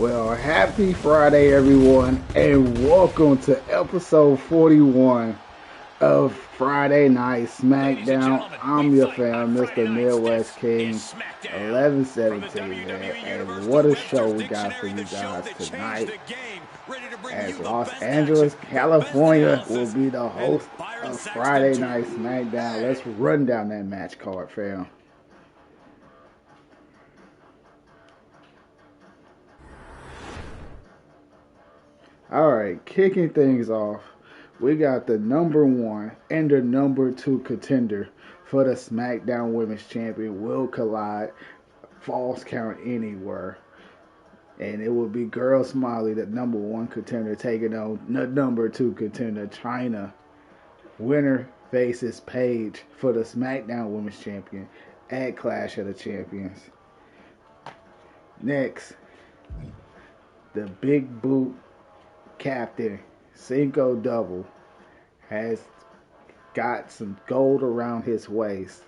Well, happy Friday, everyone, and welcome to episode 41 of Friday Night Smackdown. I'm your fan, Mr. Midwest King, 1117, man. And what a show we got for you guys tonight. As Los Angeles, California will be the host of Friday Night Smackdown. Let's run down that match card, fam. Alright, kicking things off, we got the number one and the number two contender for the SmackDown Women's Champion will collide. Falls count anywhere. And it will be Girlsmilie, the number one contender, taking on the number two contender, Chyna. Winner faces Paige for the SmackDown Women's Champion at Clash of the Champions. Next, the Big Boot Captain Cinco Double has got some gold around his waist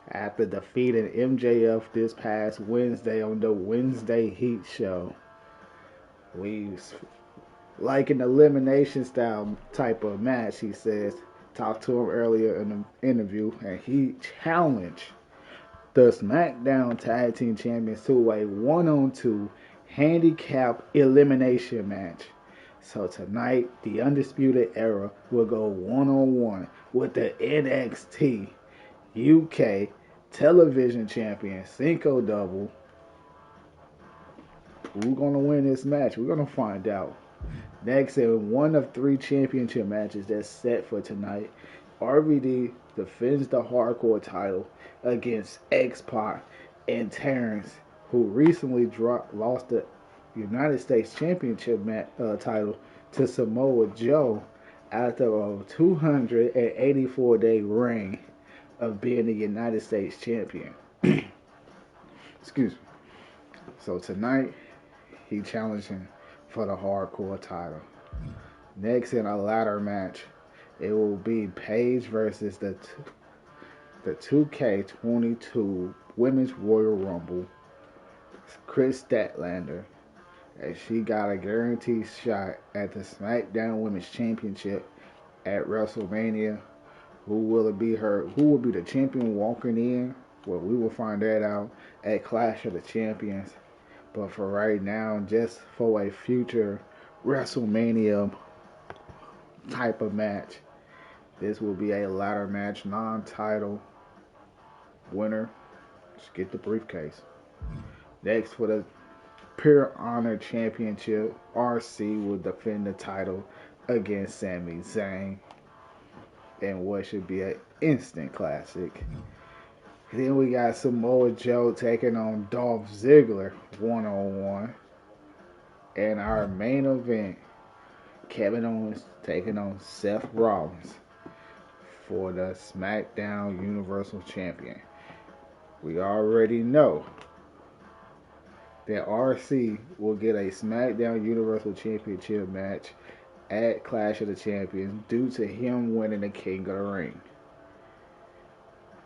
after defeating MJF this past Wednesday on the Wednesday Heat Show. We like an elimination style type of match, he says. Talked to him earlier in the interview, and he challenged the SmackDown Tag Team Champions to a 1-on-2 handicap elimination match. So tonight, the Undisputed Era will go 1-on-1 with the NXT UK Television Champion Cinco Double. Who's going to win this match? We're going to find out. Next, in one of three championship matches that's set for tonight, RVD defends the Hardcore title against X-Pac and Terrance, who recently lost the United States Championship title to Samoa Joe after a 284-day reign of being the United States Champion. Excuse me. So tonight, he challenging for the Hardcore title. Next in a ladder match, it will be Paige versus the 2K22 Women's Royal Rumble, Kris Statlander, as she got a guaranteed shot at the SmackDown Women's Championship at WrestleMania. Who will be the champion walking in? Well, we will find that out at Clash of the Champions. But for right now, just for a future WrestleMania type of match, this will be a ladder match, non-title winner. Just get the briefcase. Next, for the Pure Honor Championship, RC will defend the title against Sami Zayn in what should be an instant classic. Then we got Samoa Joe taking on Dolph Ziggler 1-on-1. And our main event, Kevin Owens taking on Seth Rollins for the SmackDown Universal Champion. We already know that RC will get a SmackDown Universal Championship match at Clash of the Champions due to him winning the King of the Ring.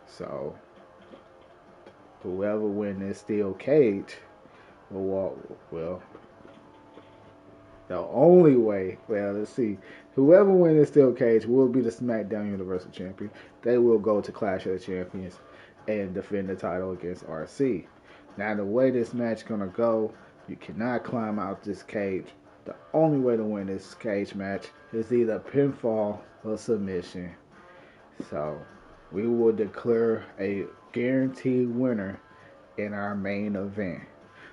So, whoever wins this steel cage will walk, the only way, let's see, whoever wins this steel cage will be the SmackDown Universal Champion. They will go to Clash of the Champions and defend the title against RC. Now, the way this match is going to go, you cannot climb out this cage. The only way to win this cage match is either pinfall or submission. So, we will declare a guaranteed winner in our main event.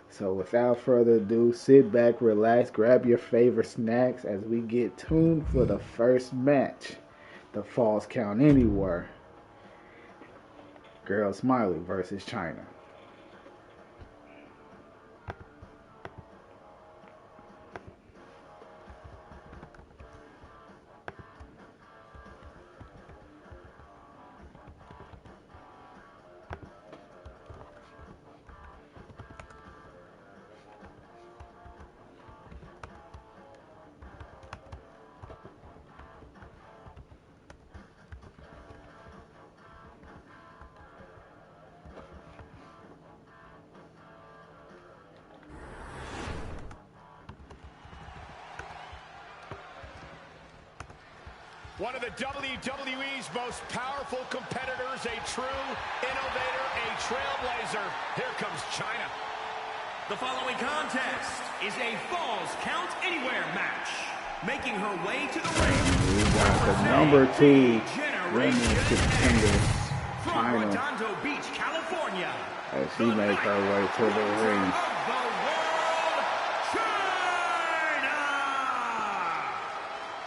So, without further ado, sit back, relax, grab your favorite snacks as we get tuned for the first match. The Falls Count Anywhere. Girlsmilie versus Chyna. One of the WWE's most powerful competitors, a true innovator, a trailblazer. Here comes Chyna. The following contest is a Falls Count Anywhere match. Making her way to the ring. We got the number 2 women's contender, Chyna. Redondo Beach, California. As she makes her way to the ring.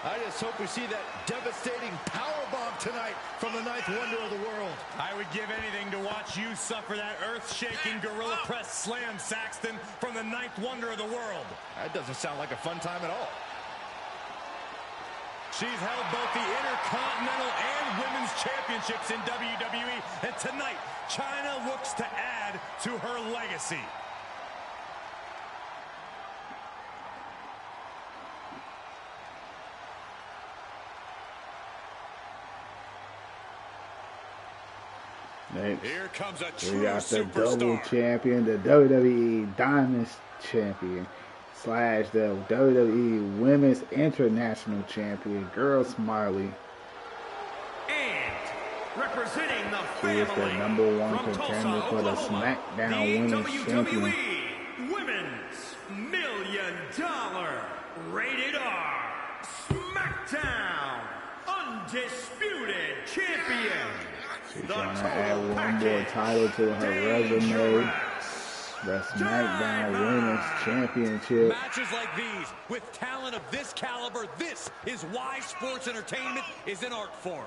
I just hope we see that devastating powerbomb tonight from the 9th wonder of the world. I would give anything to watch you suffer that earth-shaking gorilla press slam, Saxton, from the 9th wonder of the world. That doesn't sound like a fun time at all. She's held both the Intercontinental and Women's Championships in WWE, and tonight, Chyna looks to add to her legacy. Next, here comes a true we got the superstar. double champion, the WWE Diamonds champion / the WWE Women's International champion, Girlsmilie. And representing the She is the family #1 contender for the Smackdown Women's Champion. Women's $1 Million Rated R Smackdown Undisputed Champion. She's trying to add one more title to her resume. The Smackdown Women's Championship. Matches like these, with talent of this caliber, this is why sports entertainment is an art form.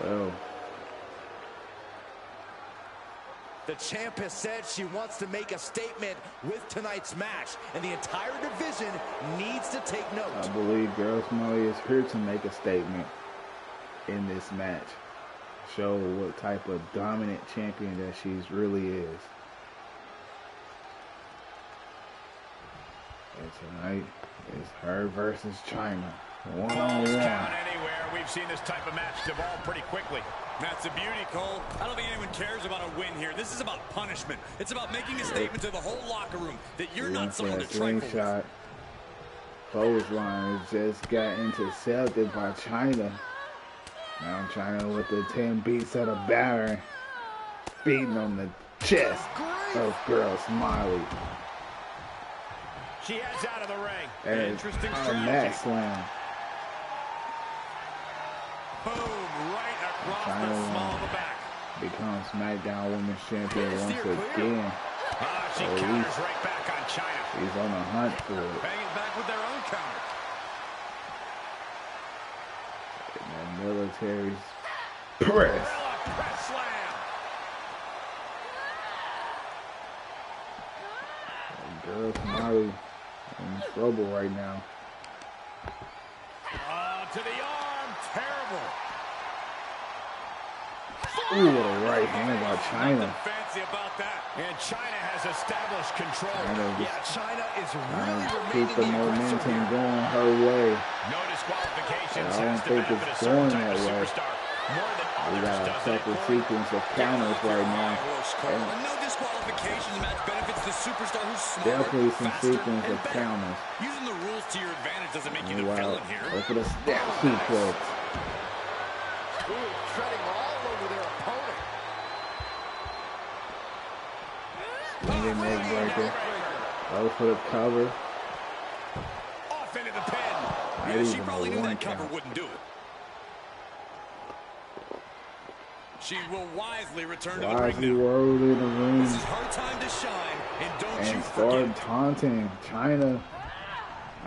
Well, the champ has said she wants to make a statement with tonight's match, and the entire division needs to take note. I believe Girlsmilie is here to make a statement in this match. Show what type of dominant champion that she really is. And tonight is her versus Chyna. One-on-one. Count anywhere. We've seen this type of match devolve pretty quickly. That's the beauty, Cole. I don't think anyone cares about a win here. This is about punishment. It's about making a statement to the whole locker room that you're not someone to trifle with. Clothesline just got intercepted by Chyna. Now Chyna with the 10 beats of the Baron, beating on the chest of Girlsmilie. She heads out of the ring. And interesting a strategy. mat slam. Boom, right across Chyna the small of the back. becomes SmackDown Women's Champion once again. She counters right back on Chyna. She's on a hunt for it. Bang it back with their own counter. And that military press. Press slam. Girlsmilie in trouble right now. To the arm. Terrible. Ooh, what a right hand by Chyna. Nothing fancy about that. And Chyna has established control. Chyna is Keep the momentum going her way. No disqualifications. I don't think it's going that way. We got a couple sequence of counters right now. No disqualifications match benefits the superstar who's smarter, Definitely some faster, sequence and of better. counters. Using the rules to your advantage doesn't make you the Wow, villain here. look at a step suplex. Treading all over their opponent. Swinging neck breaker. Goes for the cover. Off into the pin. Not Yeah, she even probably a knew one that cover count. wouldn't do it. She will wisely return to the ring Wisely now. rolled in the ring This is her time to shine, and don't you and started forget. taunting Chyna.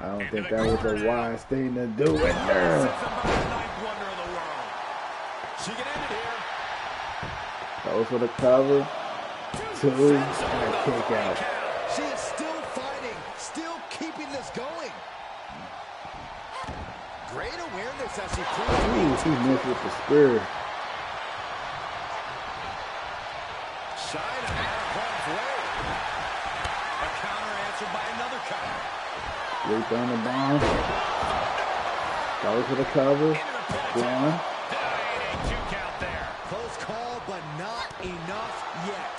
I don't think that was a wise thing to do with her. She can end it here. Goes for the cover. Two and a kick out. She is still fighting, still keeping this going. Great awareness as she proves. Ooh, he missed with the spear. Chyna out of harm's way. A counter answered by another counter. Loop on the bomb. Goes for the cover. One. Two count there. Close call, but not enough yet.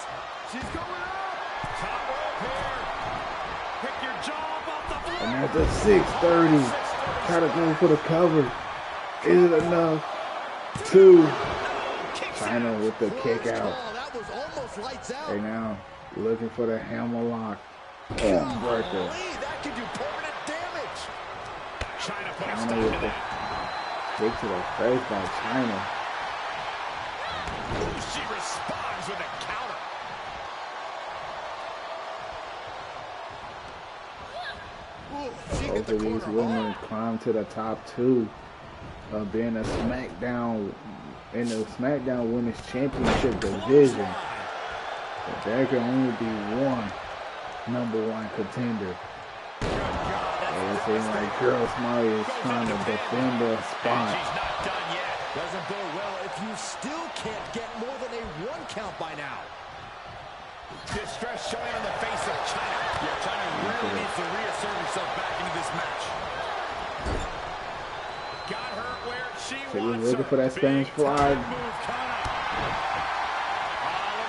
At the 6:30. Try to go for the cover. Is it enough? 2. Chyna with the kick out. That was almost lights out. Right now, looking for the hammerlock. Breaker. That could do permanent damage. Chyna put a Chyna stop with to the that. kick to the face by Chyna. She responds with a counter. Both of these women climb to the top 2 of being a SmackDown in the SmackDown Women's Championship division. But there can only be one #1 contender. And it seems like Girlsmilie is trying to defend their spot. She's not done yet. Doesn't bode well if you still can't get more than a 1 count by now. Distress showing on the face of Chyna. Yeah, Chyna really needs to reassert herself back into this match. Got her where she wants Looking for that Spanish fly.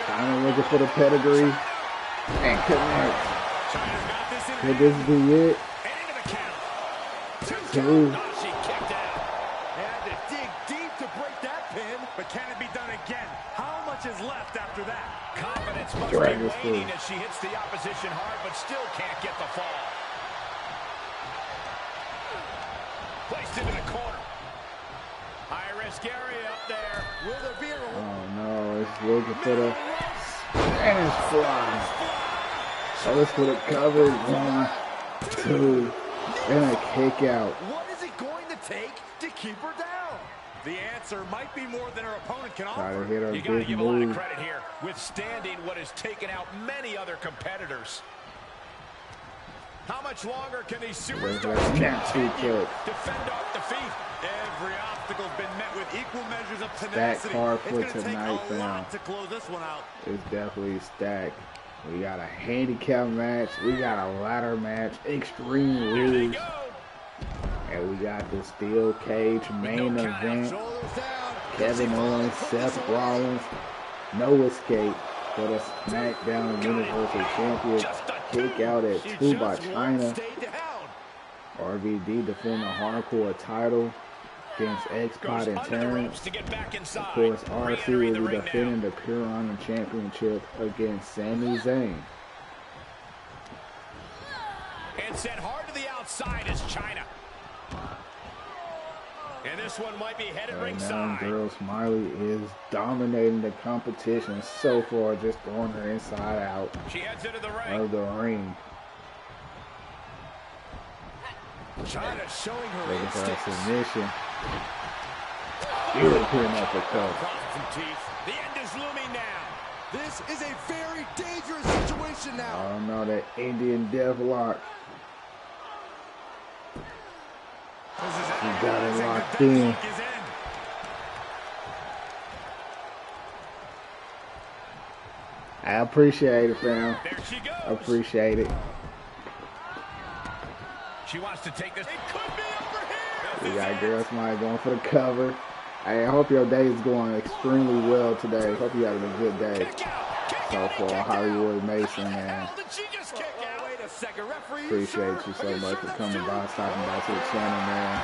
Chyna looking for the pedigree. And connect. Could this be it? And into the count. 2. Oh, she kicked out. They had to dig deep to break that pin. But can it be done again? How much is left after that? Confidence must Drag be this waning through. as she hits the opposition hard, but still can't get the fall. Placed into the corner. High risk area up there. Will there be a Oh no, it's looking for the Spanish fly. Oh, it's for the cover. 1, 2, and a kick out. What is it going to take to keep her down? The answer might be more than her opponent can Try to offer. hit her You gotta big give a lot of move. credit here, withstanding what has taken out many other competitors. How much longer can these superstars Nasty continue kick. defend off defeat? Every obstacle's been met with equal measures of Stacked tenacity. card It's for going to take tonight, a fam. lot to close this one out. It's definitely stacked. We got a handicap match. We got a ladder match. Extreme Here they rules. go. And we got the steel cage main No count. event. Shoulders down. Kevin Owens, Seth Rollins. No escape for the SmackDown Universal Champion. Kick out at 2 by Chyna. Stay down. RVD defending the hardcore title against X-Pac and Goes under the ropes Terrance. to get back inside. Of course, RC Re-entering will the be ring defending now. the Pure Honor Championship against Sami Zayn. And sent hard to the outside is Chyna. And this one might be headed Right now, ringside. Girlsmilie is dominating the competition so far, just throwing her inside out She heads into the ring. of the ring. Chyna showing her Looking for a instincts. submission. European uppercut. Crossing some teeth. The end is looming now. This is a very dangerous situation now. Oh no, that Indian Deathlock. He got it locked in. I appreciate it, fam. There she goes. Appreciate it. She wants to take this. It could be over here. We got Girlsmilie going for the cover. Hey, I hope your day is going extremely well today. Hope you having a good day Kick out. Kick so out. far. Kick Hollywood out. Mason, How the man. hell did she just kick out? Wait a second, referee. Appreciate you so much for coming by, stopping by to the channel, man.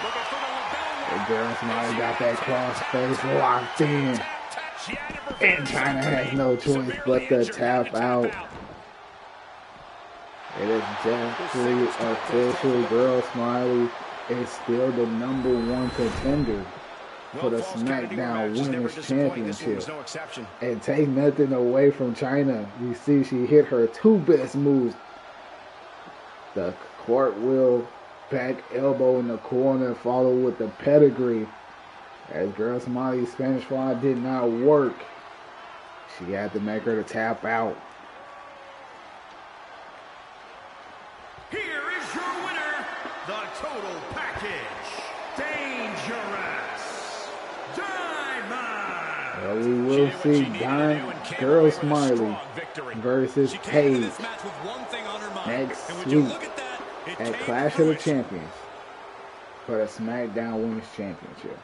Looking for the lapel And lock. Girlsmilie got that crossface locked in. She had to prevent And Chyna has no choice but to tap out. It is definitely official. Girlsmilie is still the #1 contender for the SmackDown Women's Championship. No exception. And take nothing away from Chyna. You see she hit her 2 best moves. The cartwheel, back elbow in the corner, followed with the pedigree. As Girlsmilie's Spanish fly did not work, she had to make her to tap out. Here is your winner, the total package, Dangerous Diamond. Well, we will see Girlsmilie versus Paige next week at Clash of the Champions for the SmackDown Women's Championship.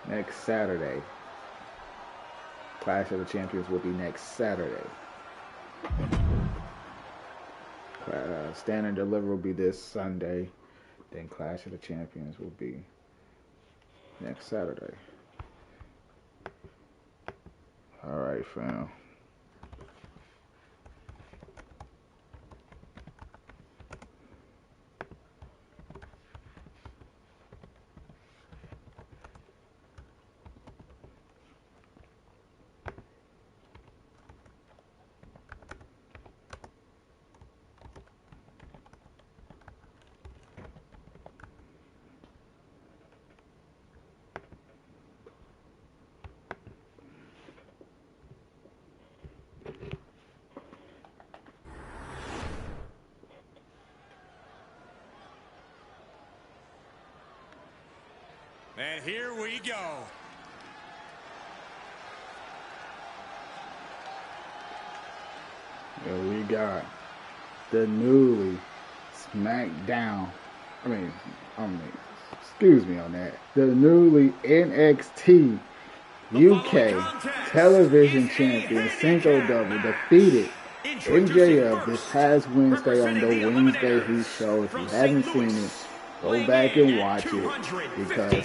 Next Saturday. Clash of the Champions will be next Saturday. Stand and Deliver will be this Sunday. Then Clash of the Champions will be next Saturday. Alright, fam. And here we go. And we got the newly Smackdown. Excuse me on that. The newly NXT UK television champion Cinco Double defeated MJF this past Wednesday on the Wednesday Heat show. If you haven't seen it, go back and watch it, because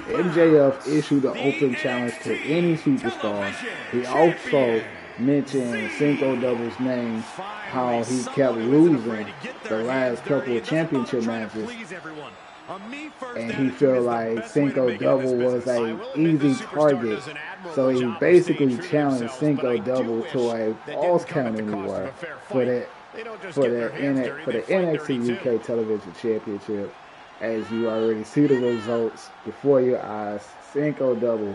MJF issued an open challenge to any superstar. He also mentioned Cinco Double's name, how he kept losing the last couple of championship matches, and he felt like Cinco Double was an easy target. So he basically challenged Cinco Double to a falls count anywhere for the NXT UK Television Championship. As you already see the results before your eyes, Cinco Double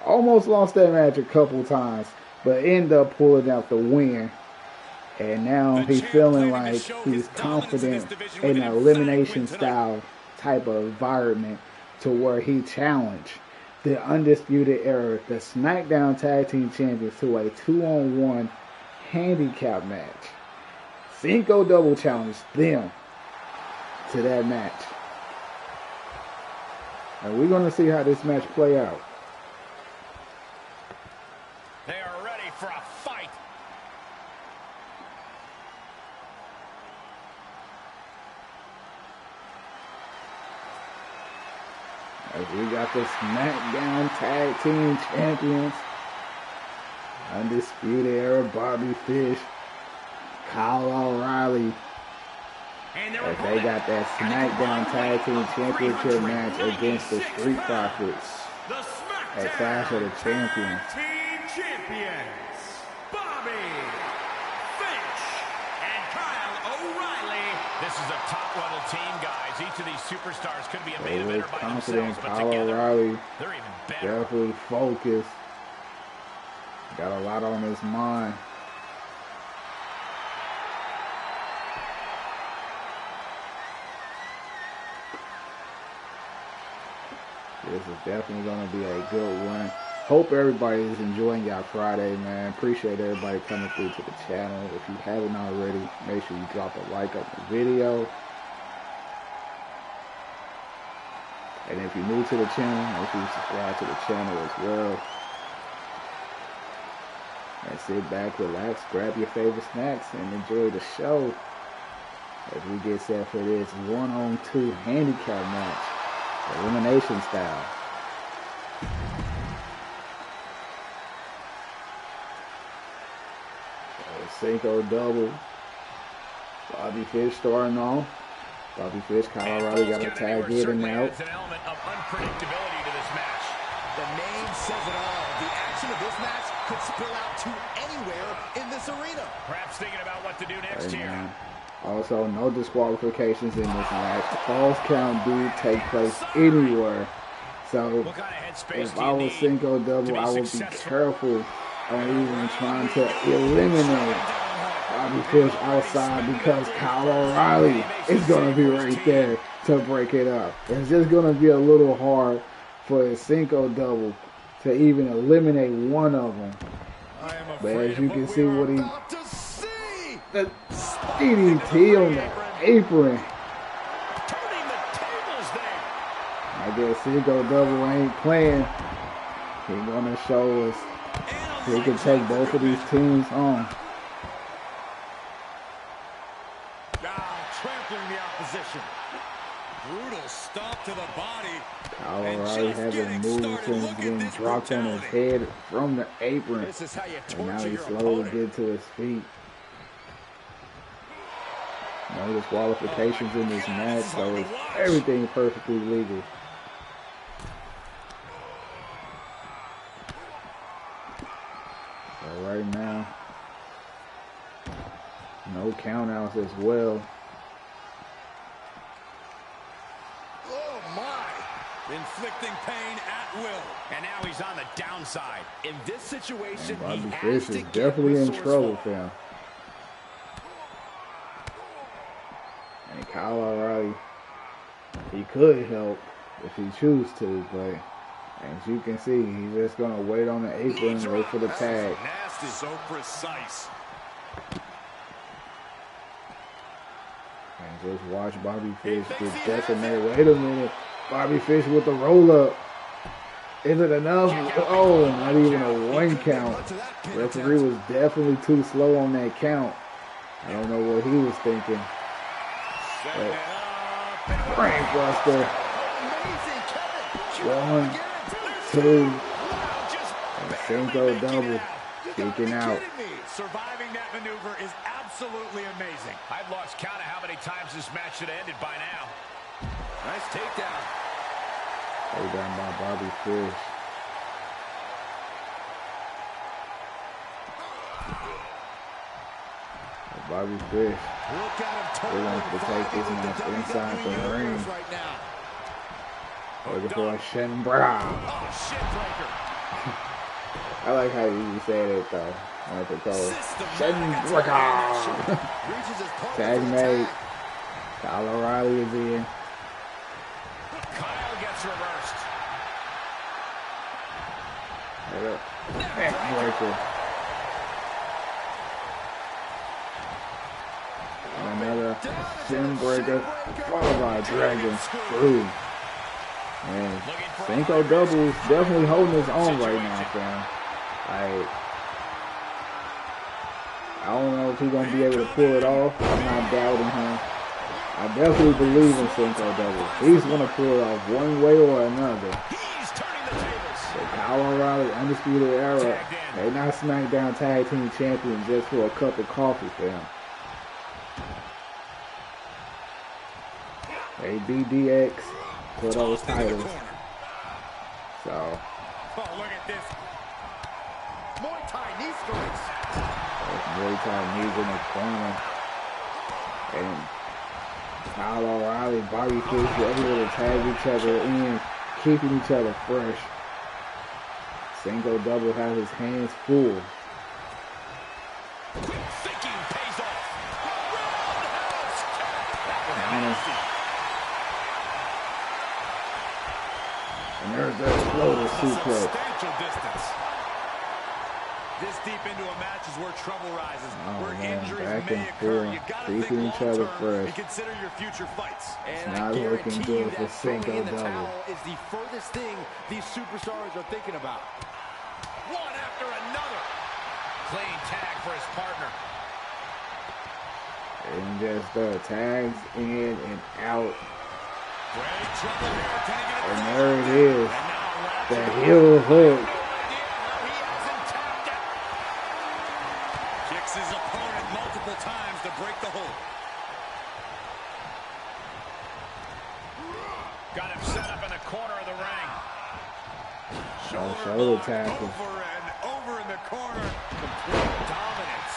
almost lost that match a couple times, but ended up pulling out the win. And now he's feeling like he's confident in an elimination style type of environment, to where he challenged the Undisputed Era, the SmackDown Tag Team Champions, to a 2-on-1 handicap match. Cinco Double challenged them to that match. And we're going to see how this match play out. They are ready for a fight. As we got the SmackDown Tag Team Champions, Undisputed Era, Bobby Fish, Kyle O'Reilly. As they got that SmackDown Tag Team Championship match against the Street Profits at Clash of the Champions. Team champions, Bobby Fish and Kyle O'Reilly. This is a top-level team, guys. Each of these superstars could be a They main look eventer by confident. themselves, but Kyle together, O'Reilly they're even better. definitely focused. Got a lot on his mind. This is definitely going to be a good one. Hope everybody is enjoying y'all Friday, man. Appreciate everybody coming through to the channel. If you haven't already, make sure you drop a like on the video. And if you're new to the channel, make sure you subscribe to the channel as well. And sit back, relax, grab your favorite snacks, and enjoy the show as we get set for this 1-on-2 handicap match. Elimination style. Cinco Double. Bobby Fish starting off. Bobby Fish, Kyle O'Reilly got a tag in and out. An element of unpredictability to this match. The name says it all. The action of this match could spill out to anywhere in this arena. Perhaps thinking about what to do next here. Also, no disqualifications in this match. The falls count do take place anywhere. So, What kind of headspace if do I you was need Cinco Double, to I would be successful? careful on even trying to eliminate Bobby Fish outside, because Kyle O'Reilly is going to be right there to break it up. It's just going to be a little hard for the Cinco Double to even eliminate one of them. But as you can see, what he... The DDT on the apron. Turning the tables there. I guess Cinco Double ain't playing. He's gonna show us he can take both of these teams on. brutal stomp to the body. Kyle O'Reilly hasn't moved since getting dropped on his head from the apron. This is how you And now torture he's your slowly opponent. getting to his feet. No disqualifications in this match, so it's everything perfectly legal. So right now, no countouts as well. Oh my! Inflicting pain at will. And now he's on the downside. In this situation, Bobby he Fish has to is get definitely in trouble, resourceful. fam. And Kyle O'Reilly, he could help if he choose to, but as you can see, he's just gonna wait on the apron and wait for the tag. Nasty. So precise. And just watch Bobby Fish get decimated. Wait a minute. Bobby Fish with the roll up. Is it enough? Oh, not even a 1 count. Referee was definitely too slow on that count. I don't know what he was thinking. Brainbuster. 1, 2, and Cinco double. Kicking out. Surviving that maneuver is absolutely amazing. I've lost count of how many times this match should have ended by now. Nice takedown. Takedown by Bobby Fish. Bobby Fish. Look at him He wants to take this match inside the ring. right now. Looking for a shin breaker. Oh, shin breaker. I like how you said it though. Like the code. Shin breaker. Reaches his partner Tag for the made. tag. Kyle O'Reilly is in. Kyle gets reversed. Neck breaker. And another shin breaker followed by a dragon screw. And Cinco double is definitely holding his own right now, fam. I don't know if he's gonna be able to pull it off. I'm not doubting him. I definitely believe in Cinco double. He's gonna pull it off one way or another. He's turning the tables. So Kyle O'Reilly, Undisputed Era, they not Smackdown Tag Team Champions just for a cup of coffee, fam. They beat DX for those titles. So, Oh, look at this. Muay Thai knee strikes. Muay Thai knees in the corner. And Kyle O'Reilly, Bobby Fish were able to tag each other in, keeping each other fresh. Cinco double has his hands full. Quick thinking pays off. And there's that floater suplex. Substantial distance. This deep into a match is where trouble rises, where injuries back may and occur. forth, You gotta keeping think each other long-term fresh. and consider your future fights. And not I looking guarantee good you for that throwing Cinco in the double. towel is the furthest thing these superstars are thinking about. One after another. Clean tag for his partner. And just tags in and out. Great trouble here. Can he get it And done? there it is. And now wraps The it up. heel hook. No idea how he hasn't tapped out. Kicks his opponent multiple times to break the hold. Got him set up in the corner of the ring. Shoulder tackle. Over and over in the corner. Complete dominance.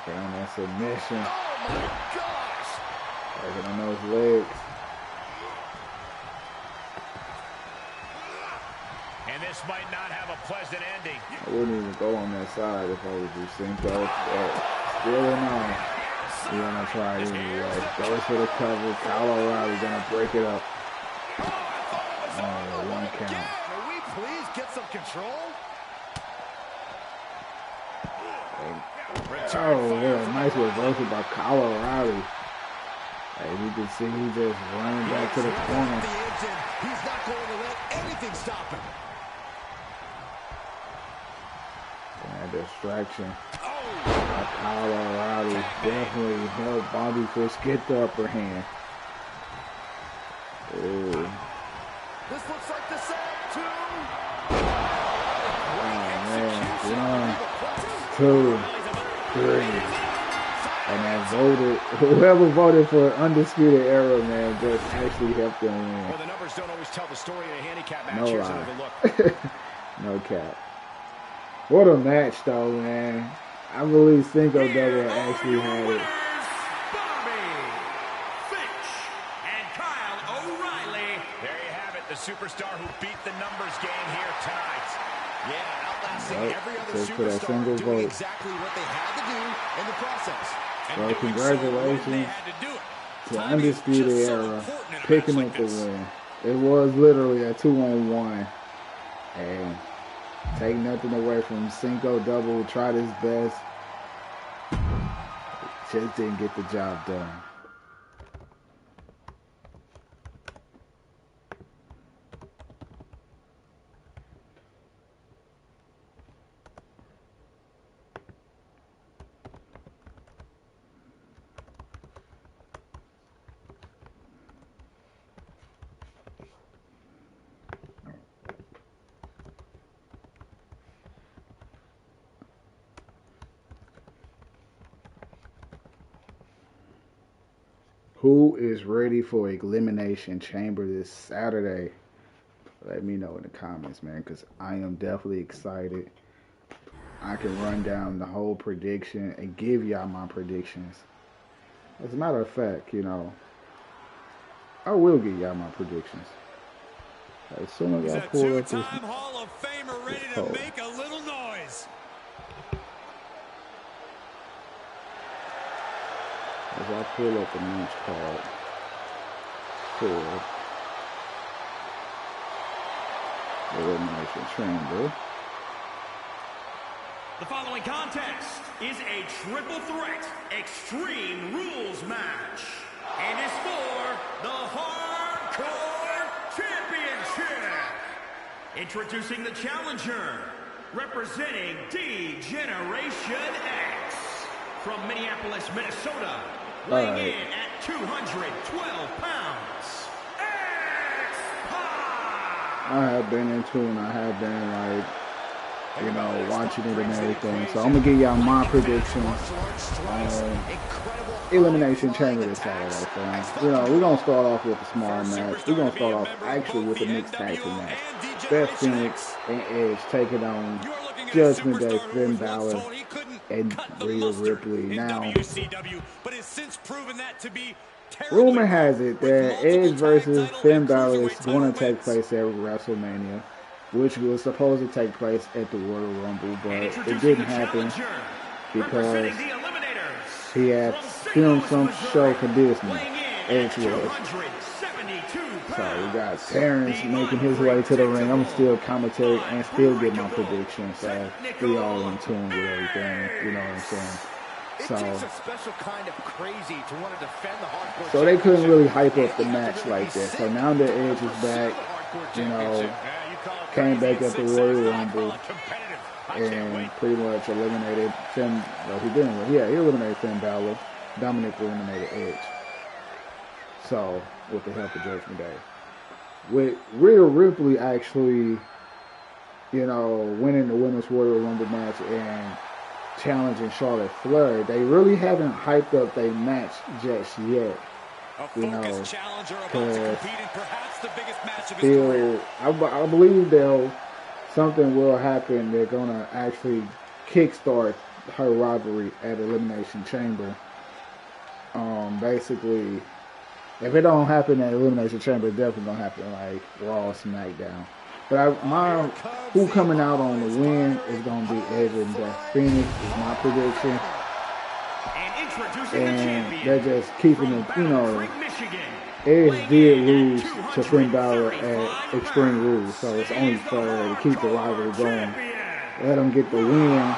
Down that submission. Oh my gosh! Taking on those legs. And this might not have a pleasant ending. I wouldn't even go on that side if I was you, Cinco. Still in on. You're gonna try it anyway. Goes for the cover. Kyle O'Reilly gonna break it up. Oh, 1 count. May we please get some control? Oh, yeah, nice reversal by Kyle O'Reilly. As you can see, he just running back to the corner. The engine. He's not going to let anything stop him. And distraction. Oh, Kyle Kyle O'Reilly definitely helped Bobby Fish get the upper hand. Ooh. This looks like the set. 2. Oh man. 1, 2, 3. And I voted, whoever voted for Undisputed Era, man, just actually helped them win. Well, the numbers don't always tell the story in a handicap match. No Here's lie. another look. No cap. What a match, though, man. I believe Cinco double actually had it. Bobby Fish and Kyle O'Reilly. There you have it, the superstar who beat the numbers game here tonight. Yeah, outlasting every other just for that superstar, single doing vote. exactly what they had to do in the process. Well, congratulations to Undisputed Era picking up the win. It was literally a 2-on-1. And take nothing away from Cinco double, tried his best. Just didn't get the job done. Who is ready for Elimination Chamber this Saturday? Let me know in the comments, man, because I am definitely excited. I can run down the whole prediction and give y'all my predictions. As a matter of fact, you know, I will give y'all my predictions. As soon as I pull up this Hall of Famer ready to poll. make a little noise. As I pull up the match card for the Elimination Chamber. The following contest is a triple threat Extreme Rules match and is for the Hardcore Championship. Introducing the challenger, representing D-Generation X from Minneapolis, Minnesota, weighing in at 212 pounds, X-Pac. I have been into and I have been like, you know, watching it and everything. So I'm gonna give y'all my predictions on Elimination Chamber this Saturday, fans. You know, we're gonna start off with a small match. We're gonna start off actually with a mixed tag team match. Beth Phoenix and Edge taking on Judgment Day, Finn Balor, and Rhea Ripley. Now, rumor has it that Edge versus Finn Balor is going to take place at WrestleMania, which was supposed to take place at the Royal Rumble, but it didn't happen because he had filmed some show for Disney. Edge was. So we got Terrance making his way to the ring. I'm still commentating and still get my predictions. So we all in tune with everything. You know what I'm saying? It takes a special kind of crazy to want to defend the hardcore. So they couldn't really hype up the match like that. So now that Edge is back, you know, came back at the Royal Rumble and pretty much eliminated Finn. Well, he didn't. Yeah, he eliminated Finn Balor. Dominic eliminated Edge. So, with the help of Judgment Day. With Rhea Ripley actually, you know, winning the Women's Royal Rumble match and challenging Charlotte Flair, they really haven't hyped up their match just yet. You know, because I believe something will happen. They're going to actually kickstart her rivalry at Elimination Chamber. Basically, if it don't happen at Elimination Chamber, it's definitely going to happen like Raw, SmackDown. But who coming out on the win is going to be Edge and Beth Phoenix is my prediction. And they're just keeping it, you know, Edge did lose to Finn Balor at Extreme Rules, so it's only fair to keep the rivalry going. Let them get the win,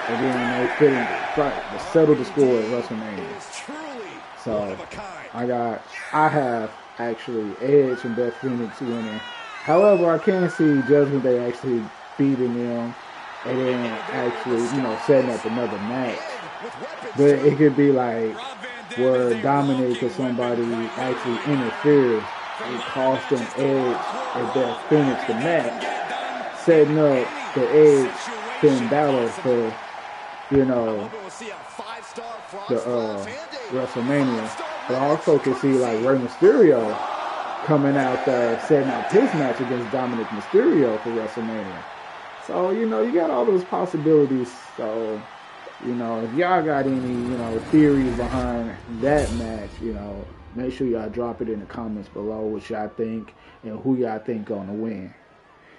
and then they settle the score at WrestleMania. So I have actually Edge and Beth Phoenix winning. However, I can see Judgment Day actually beating them and then actually, you know, setting up another match But it could be like where Dominic or somebody actually interferes and cost them Edge if they'll finish the match, setting up the Edge Finn Balor for, you know, the WrestleMania. But I also could see like Rey Mysterio coming out there setting up his match against Dominic Mysterio for WrestleMania. So, you know, you got all those possibilities. So, you know, if y'all got any, you know, theories behind that match, you know, make sure y'all drop it in the comments below what y'all think and who y'all think gonna win.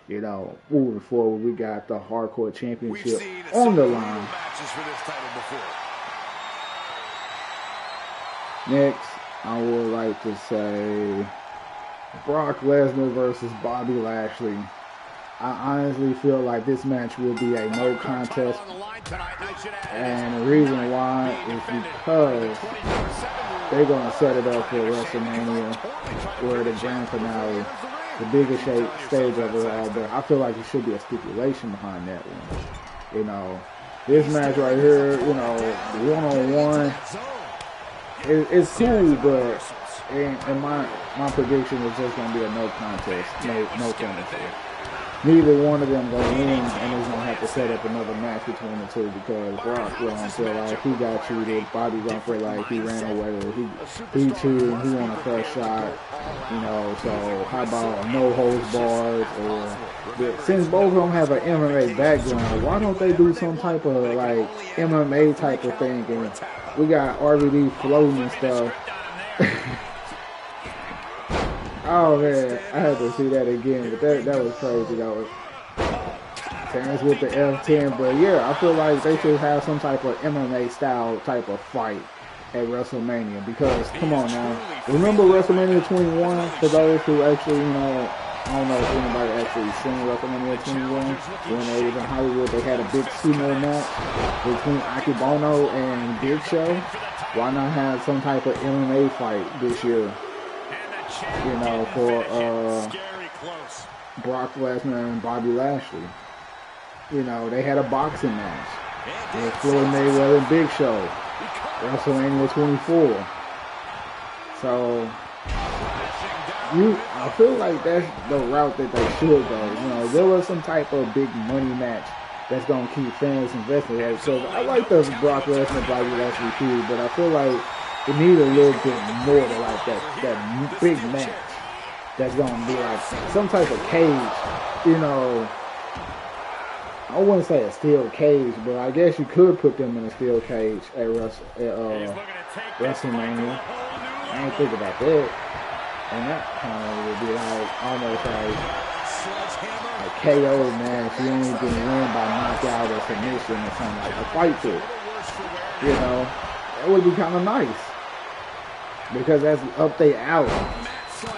You know, moving forward, we got the Hardcore Championship on the line. Next, I would like to say Brock Lesnar versus Bobby Lashley. I honestly feel like this match will be a no contest, and the reason why is because they're going to set it up for WrestleMania, where the grand finale, the biggest stage of it all, but I feel like it should be a stipulation behind that one. You know, this match right here, you know, one-on-one, it's cool, but and my prediction is just going to be a no contest, no finish. Neither one of them gonna win, and he's gonna have to set up another match between the two because Brock gonna feel like he got cheated, Bobby gonna feel like he ran away, or he cheated, he won a fair shot, you know. So how about no holds bars? Or since both of them have an MMA background, why don't they do some type of like MMA type of thing? And we got RVD floating and stuff. Oh man, I had to see that again, but that was crazy though. Terrance with the F10, but yeah, I feel like they should have some type of MMA style type of fight at WrestleMania because, come on now, remember WrestleMania 21? For those who actually, you know, I don't know if anybody actually seen WrestleMania 21, when they was in Hollywood, they had a big sumo match between Akebono and Big Show. Why not have some type of MMA fight this year? You know, for Brock Lesnar and Bobby Lashley. You know, they had a boxing match with Floyd Mayweather and Big Show, WrestleMania 24. So, I feel like that's the route that they should go. You know, there was some type of big money match that's going to keep fans invested. Right? So, I like the Brock Lesnar, Bobby Lashley feud, but I feel like it needs a little bit more to like that big match that's going to be like some type of cage, you know. I wouldn't say a steel cage, but I guess you could put them in a steel cage at WrestleMania. I ain't think about that. And that kind of would be like almost like a KO match. You only can win by knockout or submission or something like a fight fit. You know, that would be kind of nice. Because that's up their alley.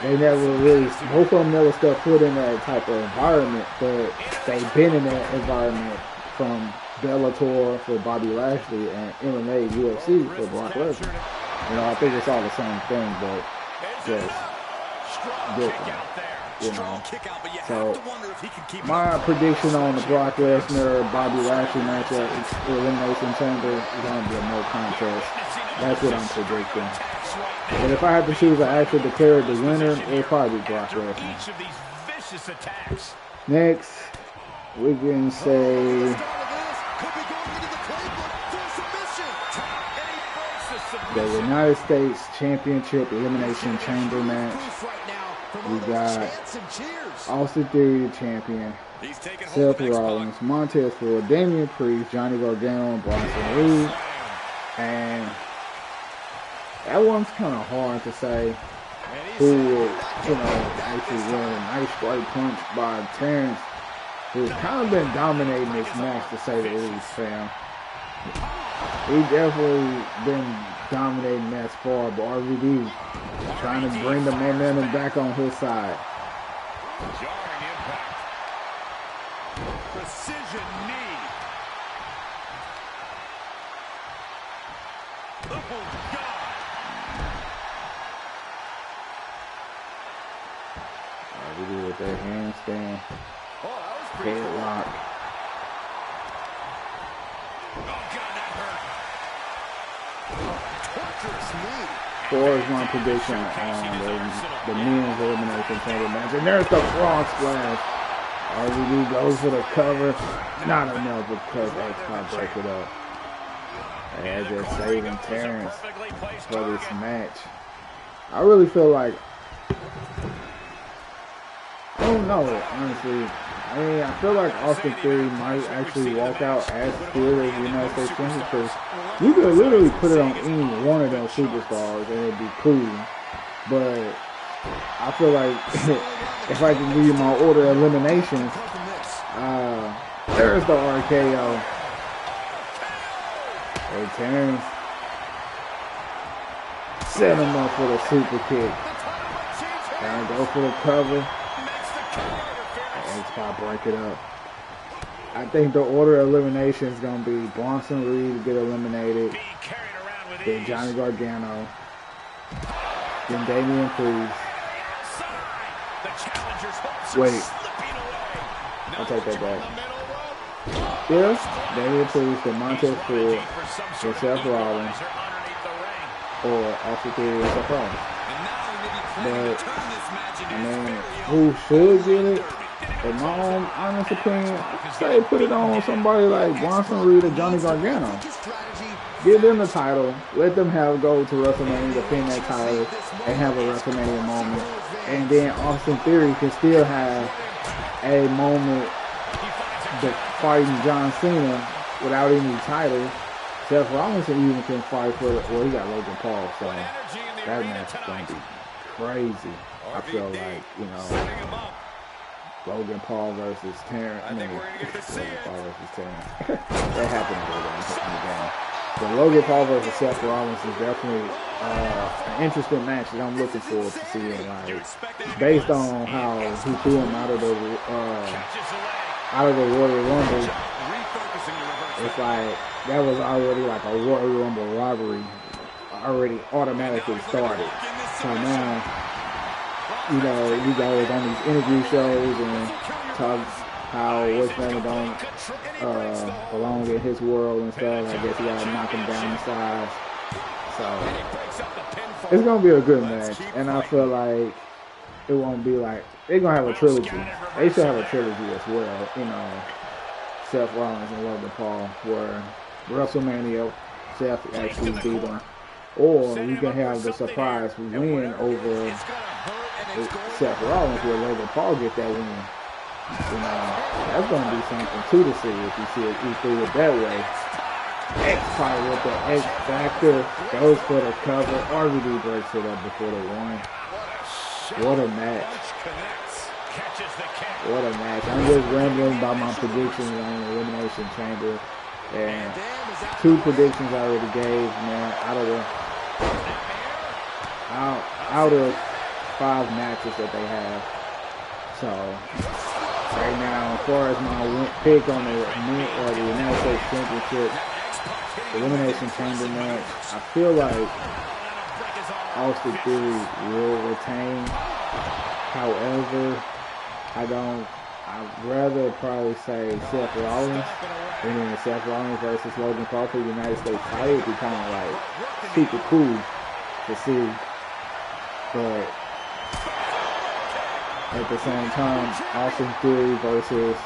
They never really, both of them never stepped foot in that type of environment, but they've been in that environment from Bellator for Bobby Lashley and MMA, UFC for Brock Lesnar. You know, I think it's all the same thing, but just different. You know, so my prediction on the Brock Lesnar Bobby Lashley matchup, Elimination Chamber, is going to be a no contest. That's what I'm predicting. But if I had to choose an actual declare the winner, it would probably be Brock Lesnar. Next, we can say the United States Championship Elimination Chamber match. We got Austin Theory champion, Seth Rollins, Montez Ford, Damian Priest, Johnny Gargano, and Bronson Reed. And that one's kind of hard to say who will, you know, actually win. A nice straight punch by Terrance, who's kind of been dominating this match to say the least, fam. He definitely been dominating that far, but RVD trying to bring the momentum back on his side. Jarring impact. Precision knee. Oh, God. RVD with that handstand. Headlock. Oh, God, that hurt. 4 is my prediction on the men's elimination chamber match. And there's the frog splash. RVD goes for the cover. Not enough because X-Pac break it up. And just saving Terrance for this match. I really feel like, I don't know, honestly. I mean, I feel like Austin Theory might actually walk out as still as the United States Champion, because you could literally put it on any one of those superstars and it'd be cool. But I feel like if I can give you my order of eliminations, there's the RKO. Hey, Terrance. Set him up for the super kick. And go for the cover. X-Pac break it up. I think the order of elimination is going to be Bronson Reed to get eliminated. Then Johnny Gargano. Then Damian Priest. Wait. I'll take that back. Yeah, Damian Priest, then Montez Ford, then Seth Rollins, or Austin Theory and Seth Rollins. But, I mean, who should get it? In my own honest opinion, say put it on somebody like Bronson Reed or Johnny Gargano. Give them the title, let them go to WrestleMania, defend that title, and have a WrestleMania moment. And then Austin Theory can still have a moment fighting John Cena without any titles. Seth Rollins even can fight for well, he got Logan Paul, so that match is going to be crazy. I feel like, you know, Logan Paul versus Terrance. I mean, Logan Paul versus Terrance. That happened in the game. But Logan Paul versus Seth Rollins is definitely an interesting match that I'm looking forward to seeing. Like, based on how he threw him out of the Royal Rumble, it's like that was already like a Royal Rumble rivalry already automatically started. So now, you know, he goes on these interview shows and talks how what's name don't belong in his world and stuff. I guess he got to knock him down the size. So it's gonna be a good match, and I feel like it won't be like they're gonna have a trilogy. They should have a trilogy as well. You know, Seth Rollins and Logan Paul, where WrestleMania Seth actually beat him, or you can have the surprise win over Seth Rollins where Logan Paul get that win. You know, that's gonna be something too to see if you see it, you see it that way. X-Pac with the X Factor goes for the cover. RVD breaks it up before the one. What a match. What a match. I'm just rambling about my predictions on the Elimination Chamber. And 2 predictions I already gave, man, out of 5 matches that they have. So right now, as far as my pick on the United States Championship Elimination Chamber match, I feel like Austin Theory will retain. However, I'd rather probably say Seth Rollins, and then Seth Rollins versus Logan Paul for the United States title would be kind of like super cool to see. But at the same time, Austin Theory versus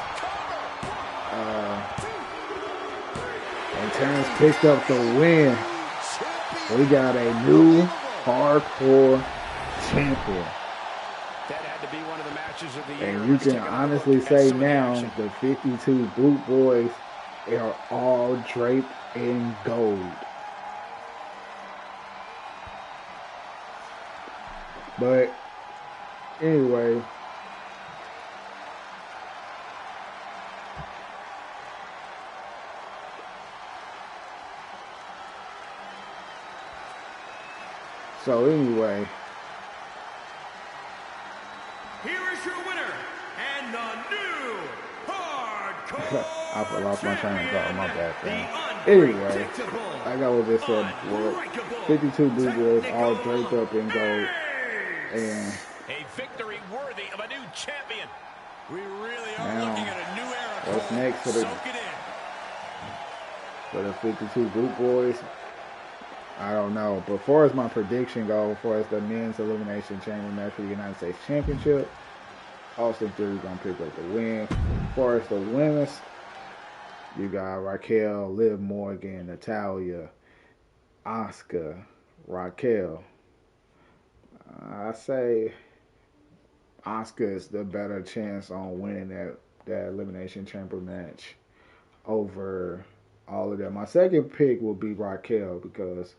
and Terrance picked up the win. We got a new hardcore champion. That had to be one of the matches of the year. And you can honestly say now the 52 Boot Boys are all draped in gold. But anyway, Here is your winner and the new hardcore. I lost my train of thought. My bad, fam. Anyway, like I was just said before, 52 Blue Boys all draped up in gold. And a victory worthy of a new champion. We really are now, looking at a new era. what's next for the 52 Boot Boys? I don't know. But as far as my prediction goes, for as the men's elimination chamber match for the United States Championship, Austin Theory's gonna pick up the win. As far as the women's, you got Raquel, Liv Morgan, Natalya, Asuka, Raquel. I say Asuka is the better chance on winning that elimination chamber match over all of them. My second pick will be Raquel because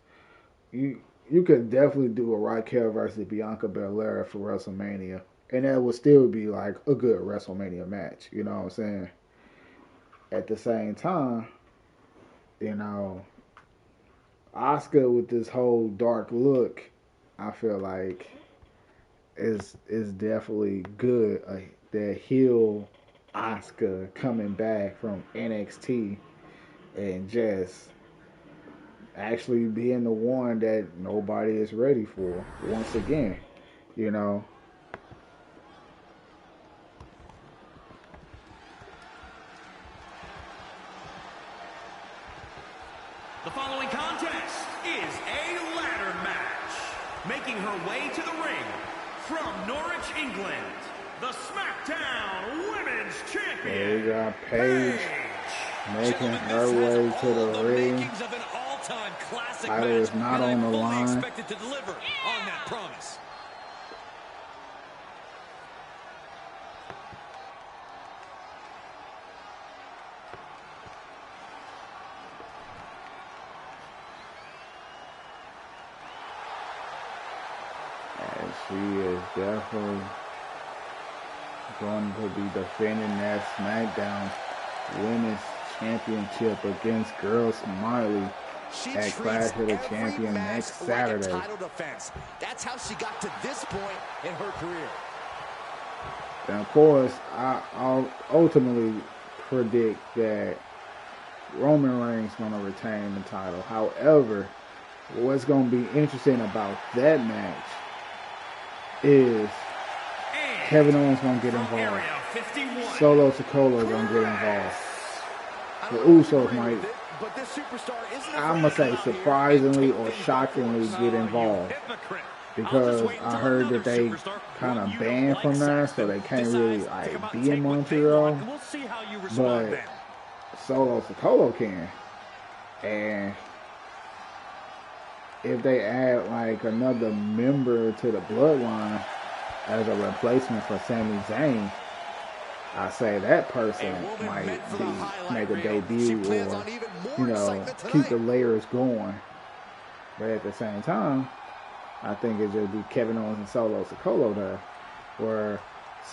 you could definitely do a Raquel versus Bianca Belair for WrestleMania, and that would still be like a good WrestleMania match. You know what I'm saying? At the same time, you know, Asuka with this whole dark look, I feel like is definitely good. That heel Asuka coming back from NXT and just actually being the one that nobody is ready for once again, you know. The following contest is a ladder match. Making her way to the ring from Norwich, England, the Smackdown Women's Champion. There we got Paige making her way to the ring. Title is not on the line. Expected to deliver on that promise. She is definitely going to be defending that SmackDown Women's Championship against Girlsmilie at Clash of the Champions next Saturday. That's how she got to this point in her career. And of course, I'll ultimately predict that Roman Reigns is going to retain the title. However, what's going to be interesting about that match is Kevin Owens going to get involved. Solo Sikoa going to get involved. The Usos might, I'm going to say surprisingly or shockingly get involved. Because I heard that they kind of banned from there, so they can't really like be in Montreal. But Solo Sikoa can. And if they add like another member to the bloodline as a replacement for Sami Zayn, I say that person might make a debut or, you know, keep the layers going. But at the same time, I think it should be Kevin Owens and Solo Sikoa there, where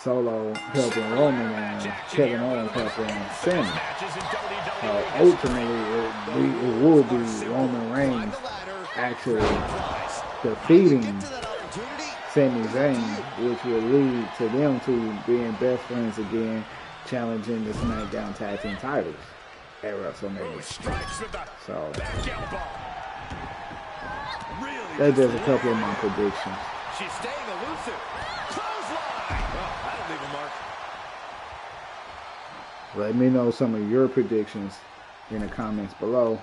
Solo helping Roman and Kevin Owens helping Sami. So ultimately, it will be Roman Reigns actually defeating Sami Zayn, which will lead to them two being best friends again, challenging the SmackDown Tag Team titles at WrestleMania. So that's just a couple of my predictions. She's staying elusive. Clothesline. Oh, that'll leave a mark. Let me know some of your predictions in the comments below.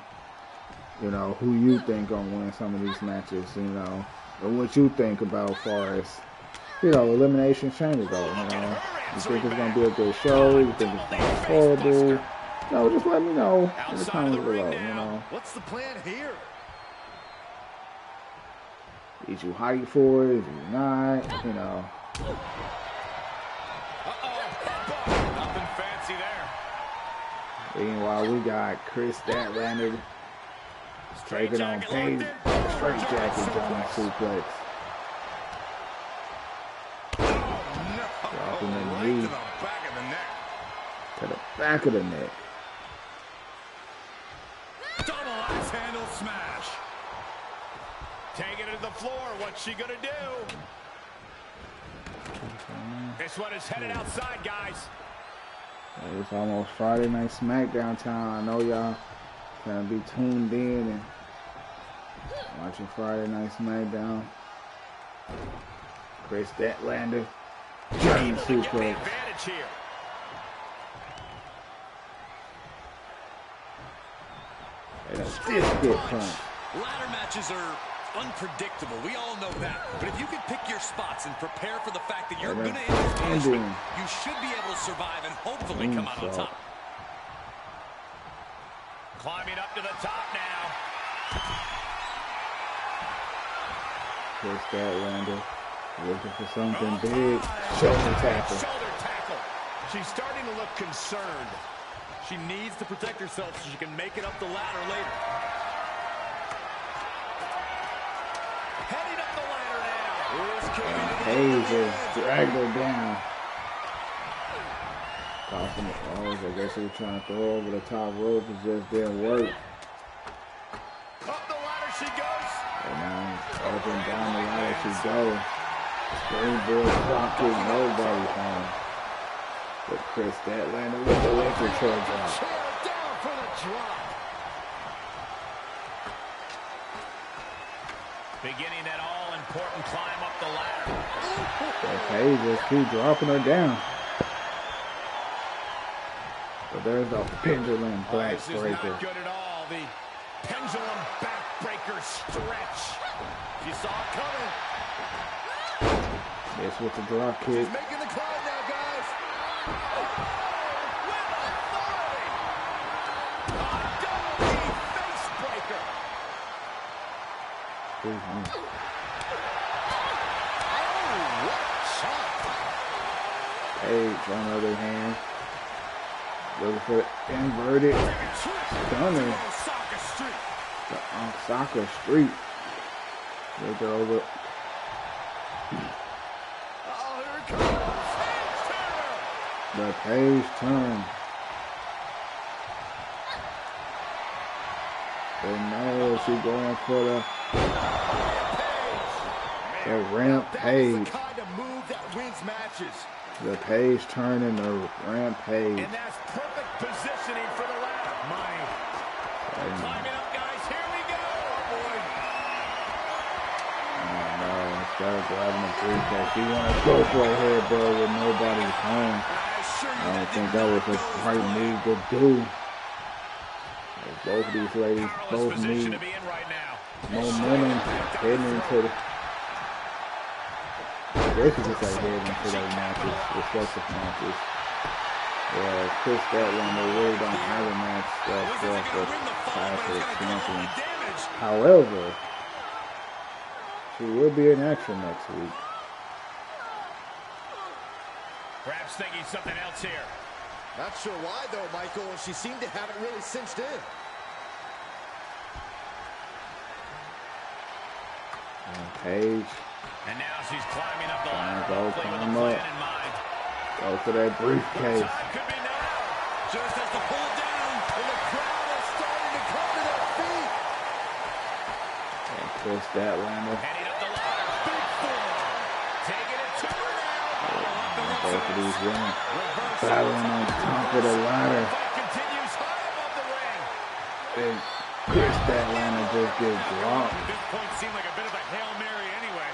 You know, who you think gonna win some of these matches, you know, and what you think about as far as, you know, Elimination Chamber go, you know. You think it's gonna be a good show? You think it's gonna be horrible? No, just let me know in the comments below, you know. What's the plan here? Is you hyped for it? Is you not? You know. Nothing fancy there. Meanwhile, we got Kris Statlander taking on Paige, straight jacket, German suplex. Dropping the knee to the back of the neck. Double axe handle smash. Taking it to the floor. What's she gonna do? This one is headed outside, guys. It's almost Friday Night Smackdown time. I know y'all gonna be tuned in and watching Friday Night Smackdown. Kris Statlander, German suplex. And a stiff hit punch. Ladder matches are unpredictable. We all know that. But if you can pick your spots and prepare for the fact that you're going to end this punishment, you should be able to survive and hopefully come out on top. Climbing up to the top now. Kris Statlander looking for something big. Shoulder tackle. Shoulder tackle. She's starting to look concerned. She needs to protect herself so she can make it up the ladder later. Heading up the ladder now. Paige just dragged her down. Tossing the balls. I guess he was trying to throw over the top rope. It just didn't work. Up the ladder she goes. And now up and down the ladder she goes. Springboard drop kick, nobody's home. But Kris Statlander with the electric chair drop. Down for the drop. Beginning that all-important climb up the ladder. But Paige just keep dropping her down. But there's a pendulum This is backbreaker. not good at all. The pendulum backbreaker stretch. She saw it coming. This with the drop kick. She's making the climb now, guys. With authority. A double knee face breaker. What a shot. Paige, on the other hand, looking for the inverted stunner. The Osaka Street. Look her over. Oh, here it comes. The Paige turn. And now she going for the rampage. That's the kind of move that wins matches. The Paige turn and the rampage. And that's perfect positioning for the ladder. Climbing up, guys. Here we go. Oh, boy. Oh no, instead of grabbing the briefcase, she want to go for a headbutt with nobody's home. I don't think that was the right move to do. Both of these ladies both need momentum heading into the. They could just like head into their matches, respective matches. Kris Statlander really don't have a match for the title champion. However, she will be in action next week. Perhaps thinking something else here. Not sure why, though, Michael. She seemed to have it really cinched in. And Paige. And now she's climbing up the ladder. Go climb up. Go for that briefcase. Time could be now. Just has to pull it down. And the crowd is starting to come to their feet. And Kris Statlander. Heading up the ladder. Big four. Taking it to her now. Both of these women battling on top of the ladder. Fight continues high above the ring. And Kris Statlander just gets dropped. At this point, seemed like a bit of a Hail Mary anyway.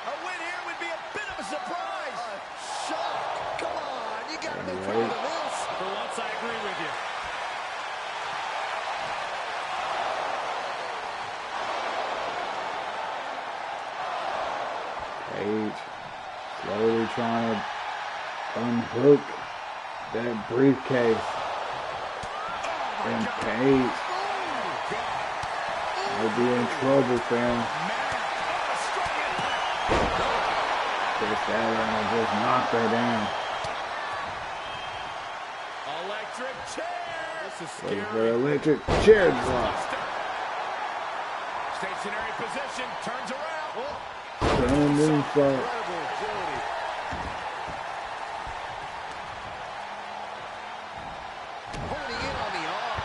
A win here would be a bit of a surprise. A shock. Come on. You got to be proud of this. For once, I agree with you. Paige slowly trying to unhook that briefcase. And Paige will be in trouble, fam. Kris Statlander just knocked her down. Electric chair. This is Wait scary. for the electric chair drop. Stationary position. Turns around. Turn moonsault. Incredible agility. Holding in on the arm.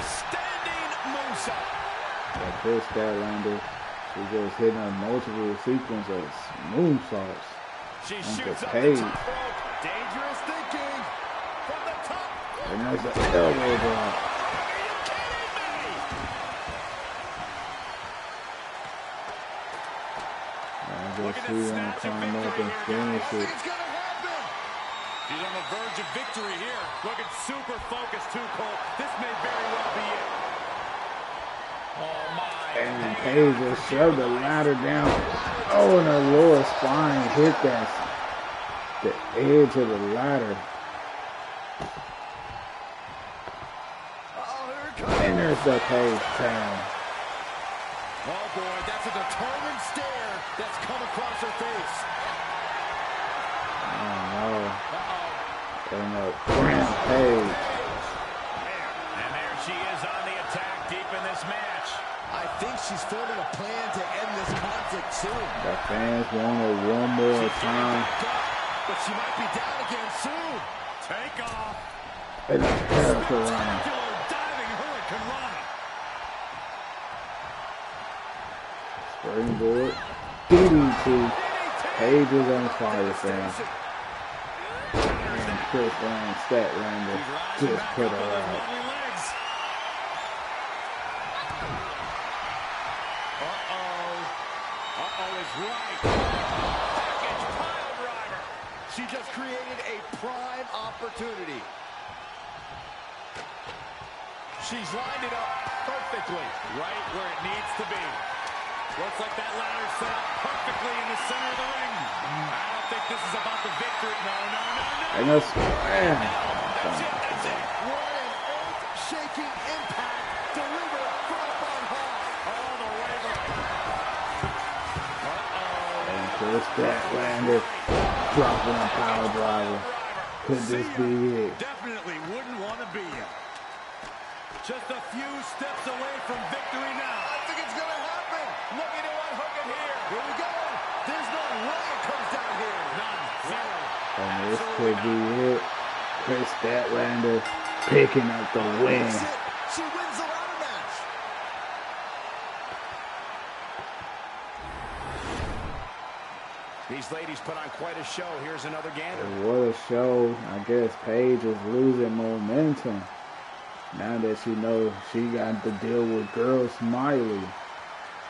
Standing moonsault. And Kris Statlander, she just hitting a multiple sequence of moonsaults. She Uncle shoots up the Paige. top rope. Dangerous thinking. From the top. And that's an elbow drop. Are you kidding me? I guess she want to climb up and finish it. It's going to happen. She's on the verge of victory here. Looking super focused too, Cole. This may very well be it. And Paige just shoved the ladder down. Oh, and her lower spine hit the edge of the ladder. And there's the Paige town. Oh boy, that's a determined stare that's come across her face. Oh no. And a Paige. And there she is on the attack deep in this match. I think she's forming a plan to end this conflict soon. The fans want her one more time. But she might be down again soon. Take off. And a character run. Spectacular diving Hurricane Rana. Springboard. DDT. Paige is on fire, fans. And Kris and Statlander just put her out. Right. Package pile driver. She just created a prime opportunity. She's lined it up perfectly. Right where it needs to be. Looks like that ladder set up perfectly in the center of the ring. I don't think this is about the victory. No. And that's man. That's it. What an earth-shaking impact delivered from up on high. All the way Kris Statlander dropping a power driver. Could this be it? Definitely wouldn't want to be it. Just a few steps away from victory now. I think it's going to happen. Looking to unhook it here. Here we go. There's no way it comes down here. None. Zero. And this could be it. Kris Statlander picking up the win. She wins the ladder match. These ladies put on quite a show. Here's another gander. What a show. I guess Paige is losing momentum. Now that she knows she got to deal with Girlsmilie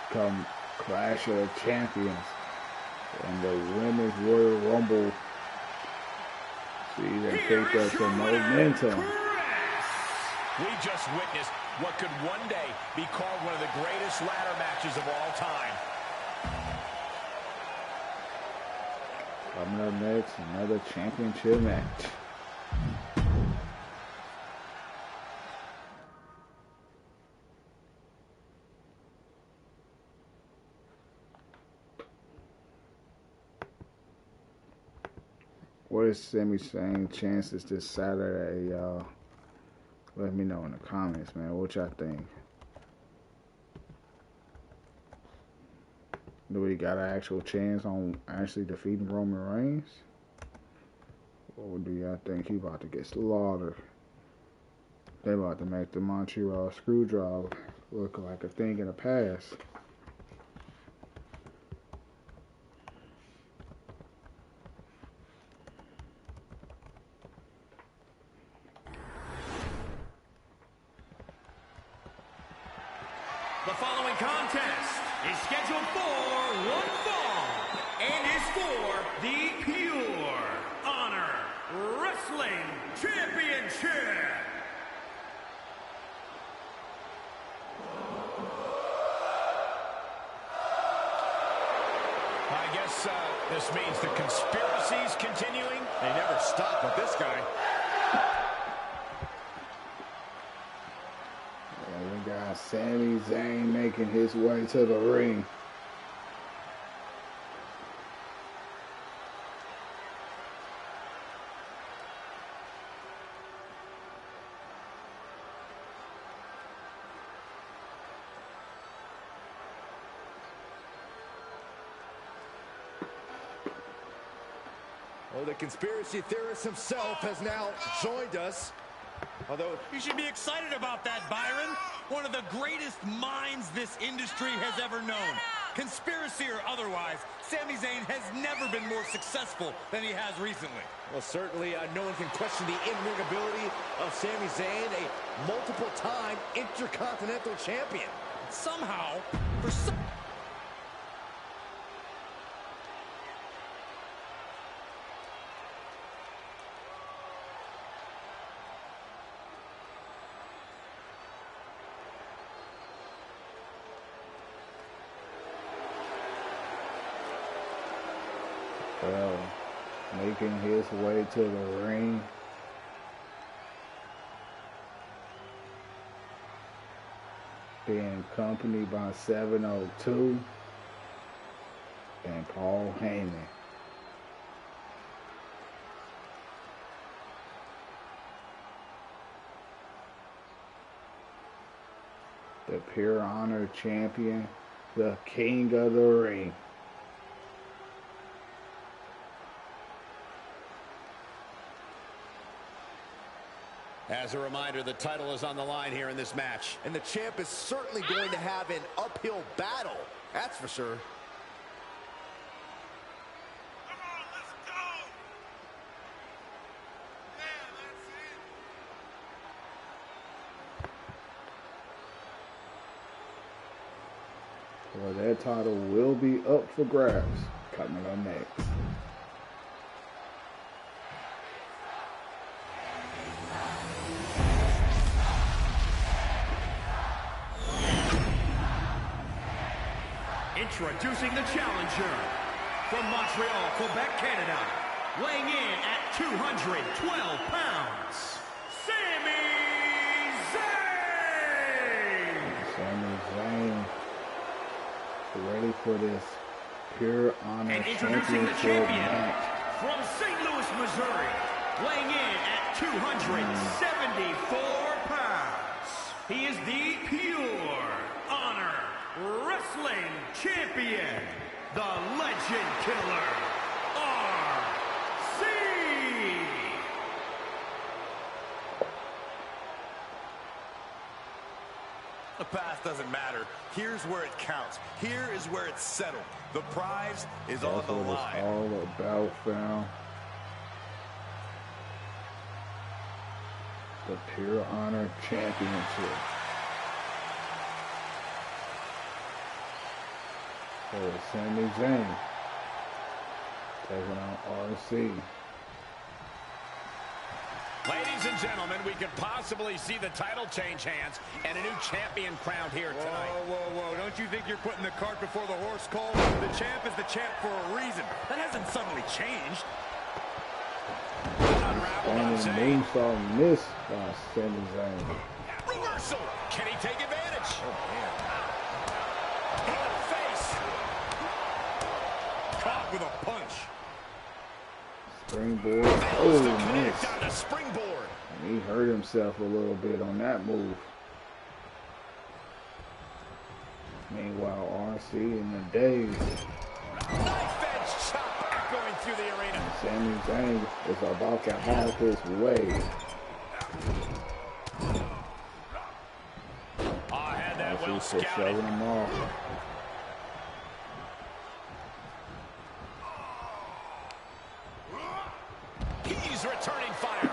come Clash of Champions. And the Women's Royal Rumble. She done picked up some momentum. We just witnessed what could one day be called one of the greatest ladder matches of all time. Coming up next, another championship match. What is Sami Zayn chances this Saturday, y'all? Let me know in the comments, man. What y'all think? Do we got an actual chance on actually defeating Roman Reigns? Or do y'all think he about to get slaughtered? They about to make the Montreal Screwdriver look like a thing in the past. The following contest is scheduled for one fall and is for the Pure Honor Wrestling Championship. I guess this means the conspiracy's continuing. They never stop with this guy. We got Sami Zayn making his way to the ring. Well, the conspiracy theorist himself has now joined us. Although You should be excited about that, Byron. One of the greatest minds this industry has ever known. Conspiracy or otherwise, Sami Zayn has never been more successful than he has recently. well, certainly no one can question the in-ring ability of Sami Zayn, a multiple-time Intercontinental Champion. Somehow, for some... Well, making his way to the ring. Being accompanied by 702 and Paul Heyman. The Pure Honor champion, the King of the Ring. As a reminder, the title is on the line here in this match. And the champ is certainly going to have an uphill battle. That's for sure. Come on, let's go. Yeah, that's it. Well, that title will be up for grabs coming up next. Introducing the challenger from Montreal, Quebec, Canada, weighing in at 212 pounds, Sami Zayn! Sami Zayn ready for this Pure Honor And introducing the Championship champion match. from St. Louis, Missouri, weighing in at 274 pounds. He is the Pure Honor Wrestling Champion, the Legend Killer, RC. The past doesn't matter. Here's where it counts. Here is where it's settled. The prize is on the line. That's what it's all about, fam. The Pure Honor Championship. So Sami Zayn taking on RC. Ladies and gentlemen, we could possibly see the title change hands and a new champion crowned here tonight. Whoa. Don't you think you're putting the cart before the horse, Cole? The champ is the champ for a reason. That hasn't suddenly changed. Standing moonsault miss by Sami Zayn. Reversal. Can he take advantage? Oh, man. Caught with a punch. Springboard. Oh, nice. On the springboard. And he hurt himself a little bit on that move. Meanwhile, RC in the days. Knife edge chop going through the arena. Sami Zayn is about to have his way. I had that well RC for scouted. shoving him off. He's returning fire.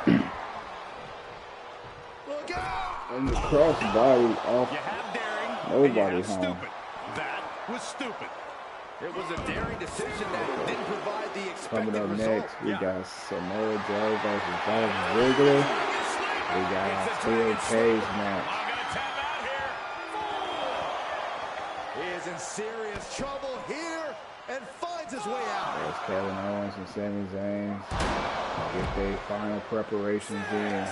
Look out! And the crossbody off. You have daring. Nobody and you have home. stupid. That was stupid. It was a daring decision that didn't provide the expected Coming up result. next, we got Samoa Joe versus Dolph Ziggler. We got our steel cage match. I'm going to tap out here. He is in serious trouble here and finds his way out. There's Kevin Owens and Sami Zayn. Get their final preparations in.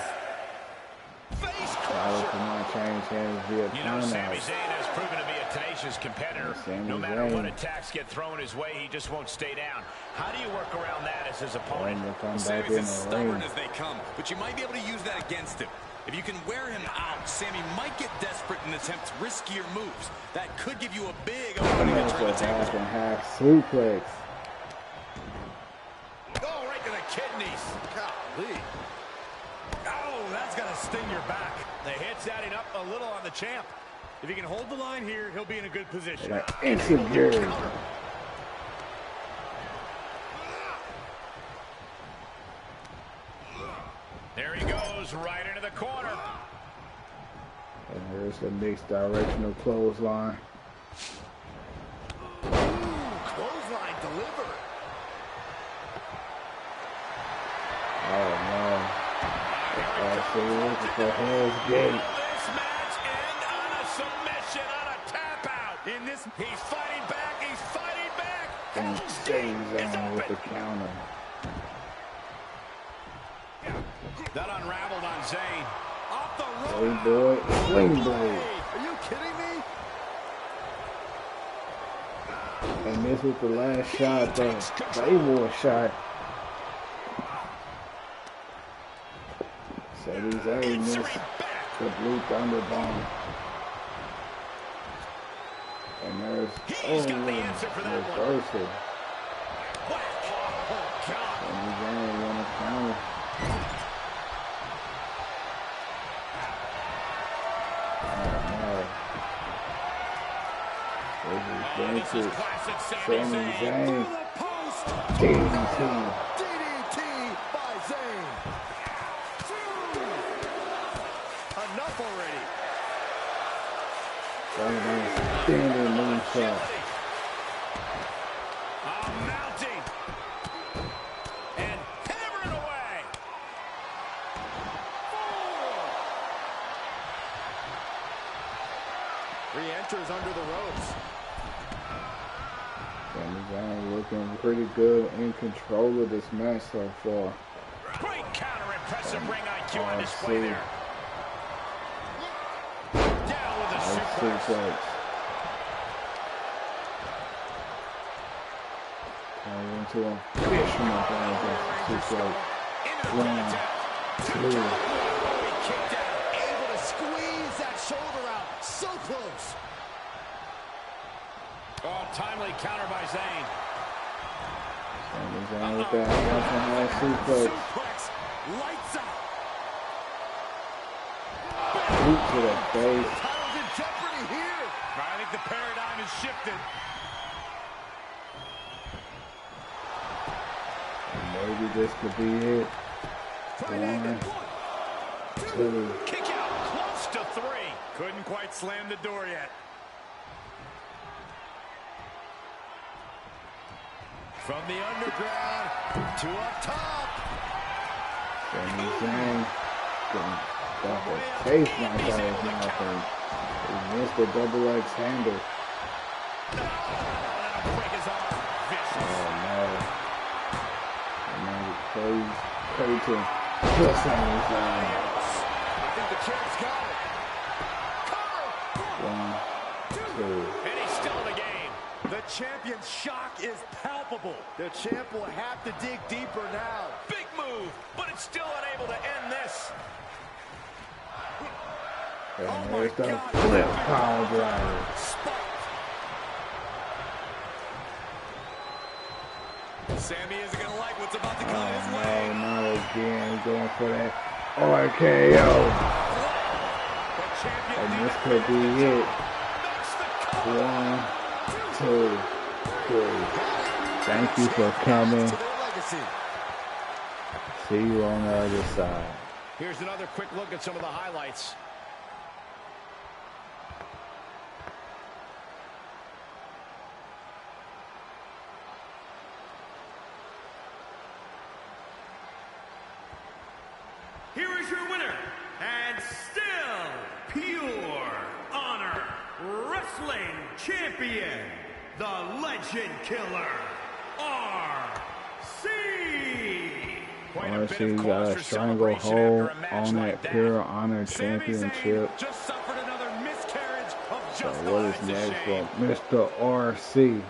Face Tyler crusher. cannot change hands via You know, Sami timeout. Zayn has proven to be a tenacious competitor. Sami No matter what Zayn. attacks get thrown his way, he just won't stay down. How do you work around that as his opponent? Going to come back Sami's in as the stubborn ring. as they come, but you might be able to use that against him. If you can wear him out, Sami might get desperate and attempt riskier moves. That could give you a big opening to turn the Almost a tables half and on. half suplex. Oh, right to the kidneys. Golly. Oh, that's going to sting your back. The hit's adding up a little on the champ. If he can hold the line here, he'll be in a good position. Like insecure. There he goes, right into the corner. And here's the mixed directional clothesline. Clothesline delivered. Oh no. Also looking for Hell's Gate. This match end on a submission, on a tap out. In this, He's fighting back, he's fighting back. And stays on with the counter. That unraveled on Zayn. Off the Hey rope. boy, swing blade. Are you kidding me? And this was the last shot, though. Claymore shot. Sami Zayn missed the Blue Thunder bomb. And there's reversal. Sami Zayn won a counter. This is Sami Zayn. DDT. DDT by Zayn. Enough already. Standing moonshot. Mounting. And hammering away. Re-enters under the ropes. Sami Zayn looking pretty good, in control of this match so far. Great counter, impressive ring IQ on display there. Down with a suplex. Turn into a fisherman down against the suplex. 1, 2. Kicked out, able to squeeze that shoulder out. So close. Oh, timely counter by Zayn. Sami Zayn with that half suplex. Lights out. Boot to the face. Title's in jeopardy here. I think the paradigm has shifted. Maybe this could be it. 1, 2. Kick out, close to 3. Couldn't quite slam the door yet. From the underground to up top. Sami Zayn got the face knocked out of his mouth. He missed the double X handle. Break his arm. Vicious. Oh no. And now he's Clayton. Just Sami Zayn. I think the champ's got it. Cover. 1, 2. And he's still in the game. The champion's shock is palpable. The champ will have to dig deeper now. Big move, but it's still unable to end this. And there's the flip power driver. Sami isn't going to like what's about to come his way. No, again, going for that RKO. And this could be it. 1, 2, 3. Thank you for coming. See you on the other side. Here's another quick look at some of the highlights. Here is your winner, and still pure honor wrestling champion, the Legend Killer, RC. RC got a stranglehold on that Pure Honor Championship. Just suffered another miscarriage of So justice. what is next for Mr. RC?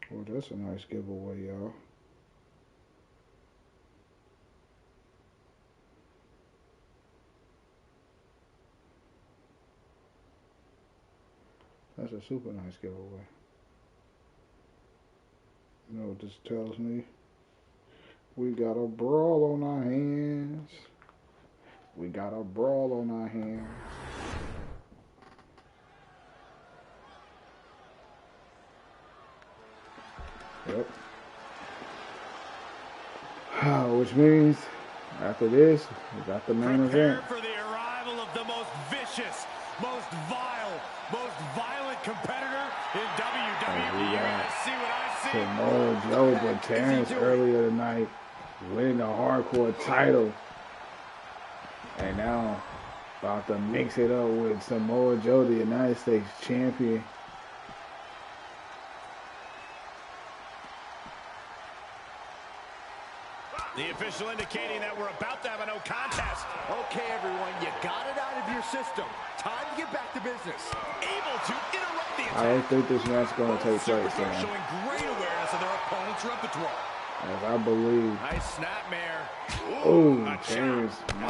Well, that's a nice giveaway, y'all. That's a super nice giveaway. You know what this tells me? We got a brawl on our hands. We got a brawl on our hands. Yep. Which means after this, we got the main event. For the arrival of the most vicious, most vile, most violent competitor in WWE. You're gonna see what I see. Samoa Joe, but Terrance earlier tonight winning the hardcore title. And now about to mix it up with Samoa Joe, the United States champion. The official indicating that we're about to have a no contest. Okay, everyone, you got it out of your system. Time to get back to business. Able to interrupt the attack. I don't think this match is going to take place, Superstars man. showing great awareness of their opponent's repertoire. As I believe. Nice snapmare. Oh, a Terrance chop.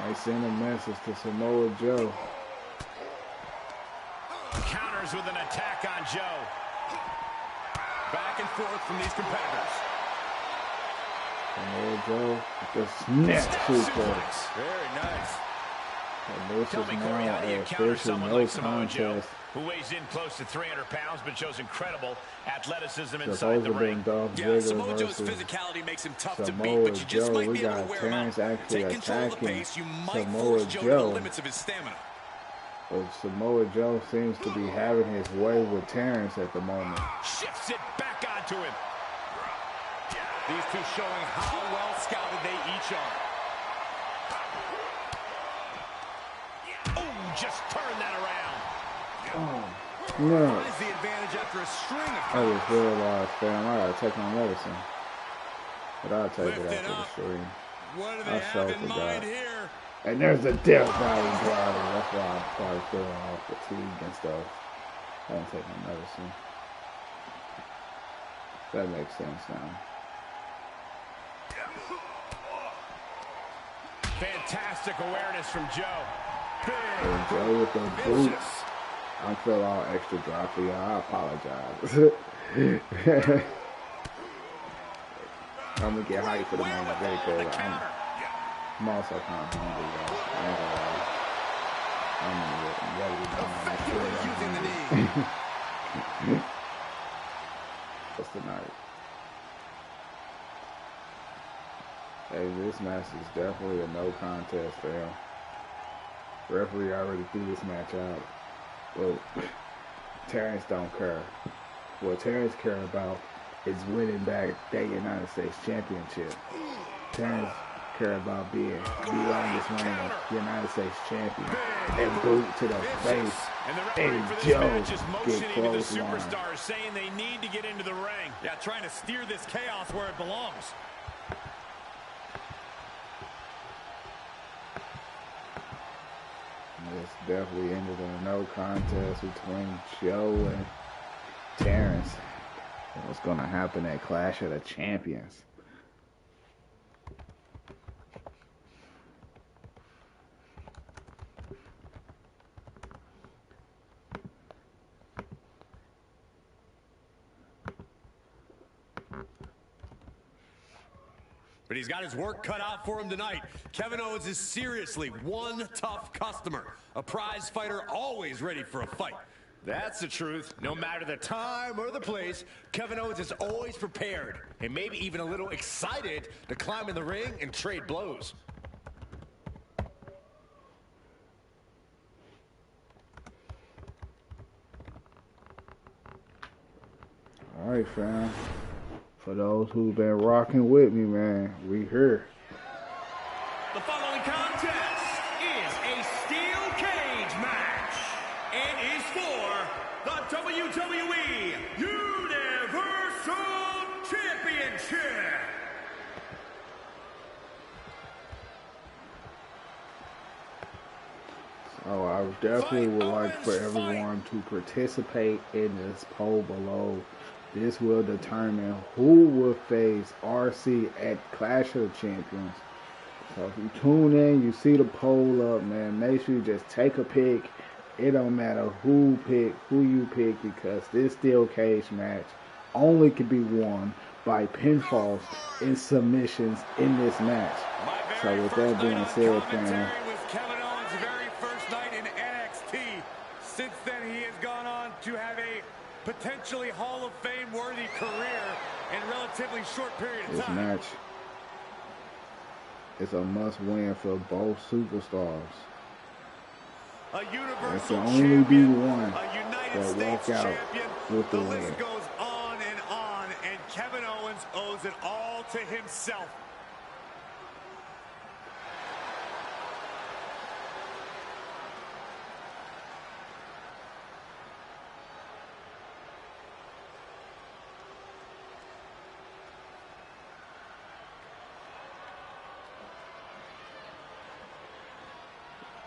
might send a message to Samoa Joe. Counters with an attack on Joe. Back and forth from these competitors. Samoa Joe with the snap suplex. Very nice. And this Tell is me, Corey, now how do you an counter official someone no like Samoa Joe, contest. who weighs in close to 300 pounds but shows incredible athleticism inside Supposed the to be ring? Dolph Yeah, Ziggler Samoa Joe's versus physicality makes him tough to beat, Samoa but you just Joe. might We be able to got wear him out. Terrance actually Take control of the attacking pace, you might Samoa force Joe to the Joe. limits of his stamina. But Samoa Joe seems to be having his way with Terrance at the moment. Shifts it back onto him. These two showing how well scouted they each are. Oh, just turn that around. No. Finds the advantage after a string of I just realized, fam, I gotta take my medicine. But I'll take it Lift it after the up. stream. What do I they so have in mind forgot. here? And there's a death valley driver. That's why I'm probably feeling all fatigue and stuff. I don't take my medicine. That makes sense now. Fantastic awareness from Joe. And Joe with the boots. I feel all extra dry for y'all. I apologize. I'm gonna get hyped for the main event because I'm also kind of hungry, though. I'm ready to Using the knee. What's tonight? Hey, this match is definitely a no contest, fam. Referee already threw this match out. Well, Terrance don't care. What Terrance care about is winning back that United States Championship. Terrance care about being the longest reigning United States champion. And boot to the face. And the referee for this Joe match is get motioning to the close line. superstars, saying they need to get into the ring. Yeah, trying to steer this chaos where it belongs. This definitely ended in a no contest between Joe and Terrance. What's going to happen at Clash of the Champions? But he's got his work cut out for him tonight. Kevin Owens is seriously one tough customer. A prize fighter always ready for a fight. That's the truth. No matter the time or the place, Kevin Owens is always prepared and maybe even a little excited to climb in the ring and trade blows. All right, fam. For those who've been rocking with me, man, we here. The following contest is a steel cage match and is for the WWE Universal Championship. So I definitely would like for everyone to participate in this poll below. This will determine who will face RC at Clash of the Champions. So if you tune in, you see the poll up, man, make sure you just take a pick. It don't matter who you pick, because this steel cage match only can be won by pinfalls and submissions in this match. So with that being said, fam, was Kevin Owens' very first night in NXT. Since then, he has gone on to have a potentially Hall of Fame worthy career in a relatively short period of this time. match is a must-win for both superstars. A There universal can only be champion, one a United that States walk out champion. with the The win. list goes on, and Kevin Owens owes it all to himself.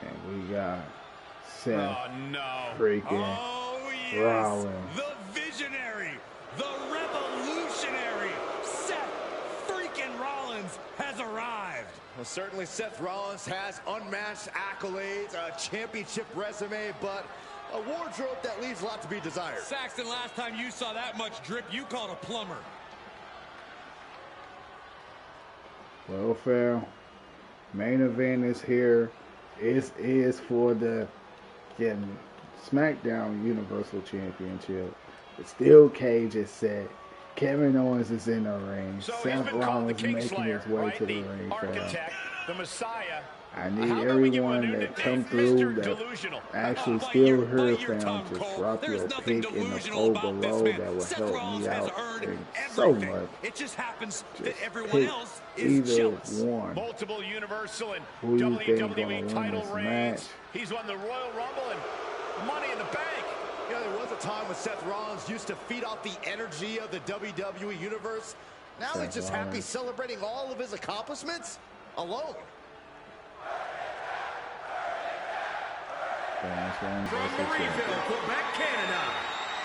And we got Seth freaking Rollins. The visionary, the revolutionary, Seth freaking Rollins has arrived. Well, certainly Seth Rollins has unmatched accolades, a championship resume, but a wardrobe that leaves a lot to be desired. Saxton, last time you saw that much drip, you called a plumber. Well, fam, main event is here. It is for the SmackDown Universal Championship. The steel cage is set. Kevin Owens is in the ring. So Seth Rollins making his way to the ring. Architect, the Messiah. I need everyone that come through that actually still here, fam, to drop your pick in the poll below. That will help me out so much. It just happens that Just everyone pick else is either jealous. one. Multiple Universal and Who you think gonna WWE win title this reigns. match? He's won the Royal Rumble and Money in the Bank. You know, there was a time when Seth Rollins used to feed off the energy of the WWE Universe. Now he's just happy celebrating all of his accomplishments alone. From Marieville, Quebec, Canada,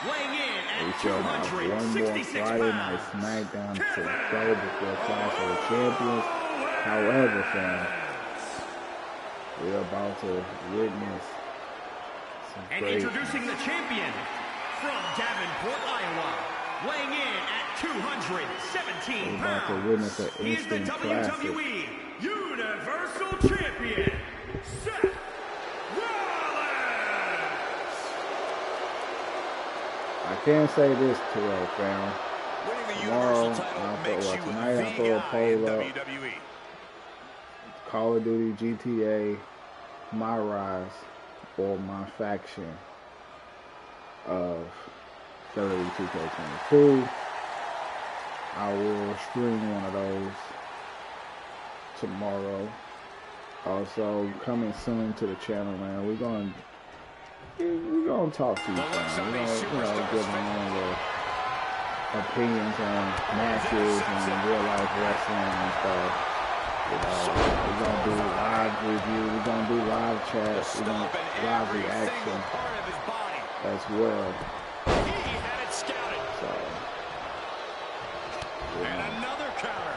weighing in We at still have one more 266 Friday night pounds, SmackDown to go before Clash of the Champions. However, fam, we're about to witness some and great. introducing the champion from Davenport, Iowa, weighing in at 217 We're about to pounds. witness an He is the instant classic. WWE Universal Champion, Seth I can't say this too well, fam. Winning the Tomorrow, Universal title makes you tonight I'll the throw a guy poll in up. WWE. Call of Duty GTA, my rise, or my faction of WWE 2K22. I will stream one of those tomorrow. Also, coming soon to the channel, man. We're gonna talk to you, fam. We're gonna give our own little opinions on matches and real life wrestling and stuff. We're gonna do live review. We're gonna do live chats. We're gonna live reaction as well. He had it scouted. So, And another counter.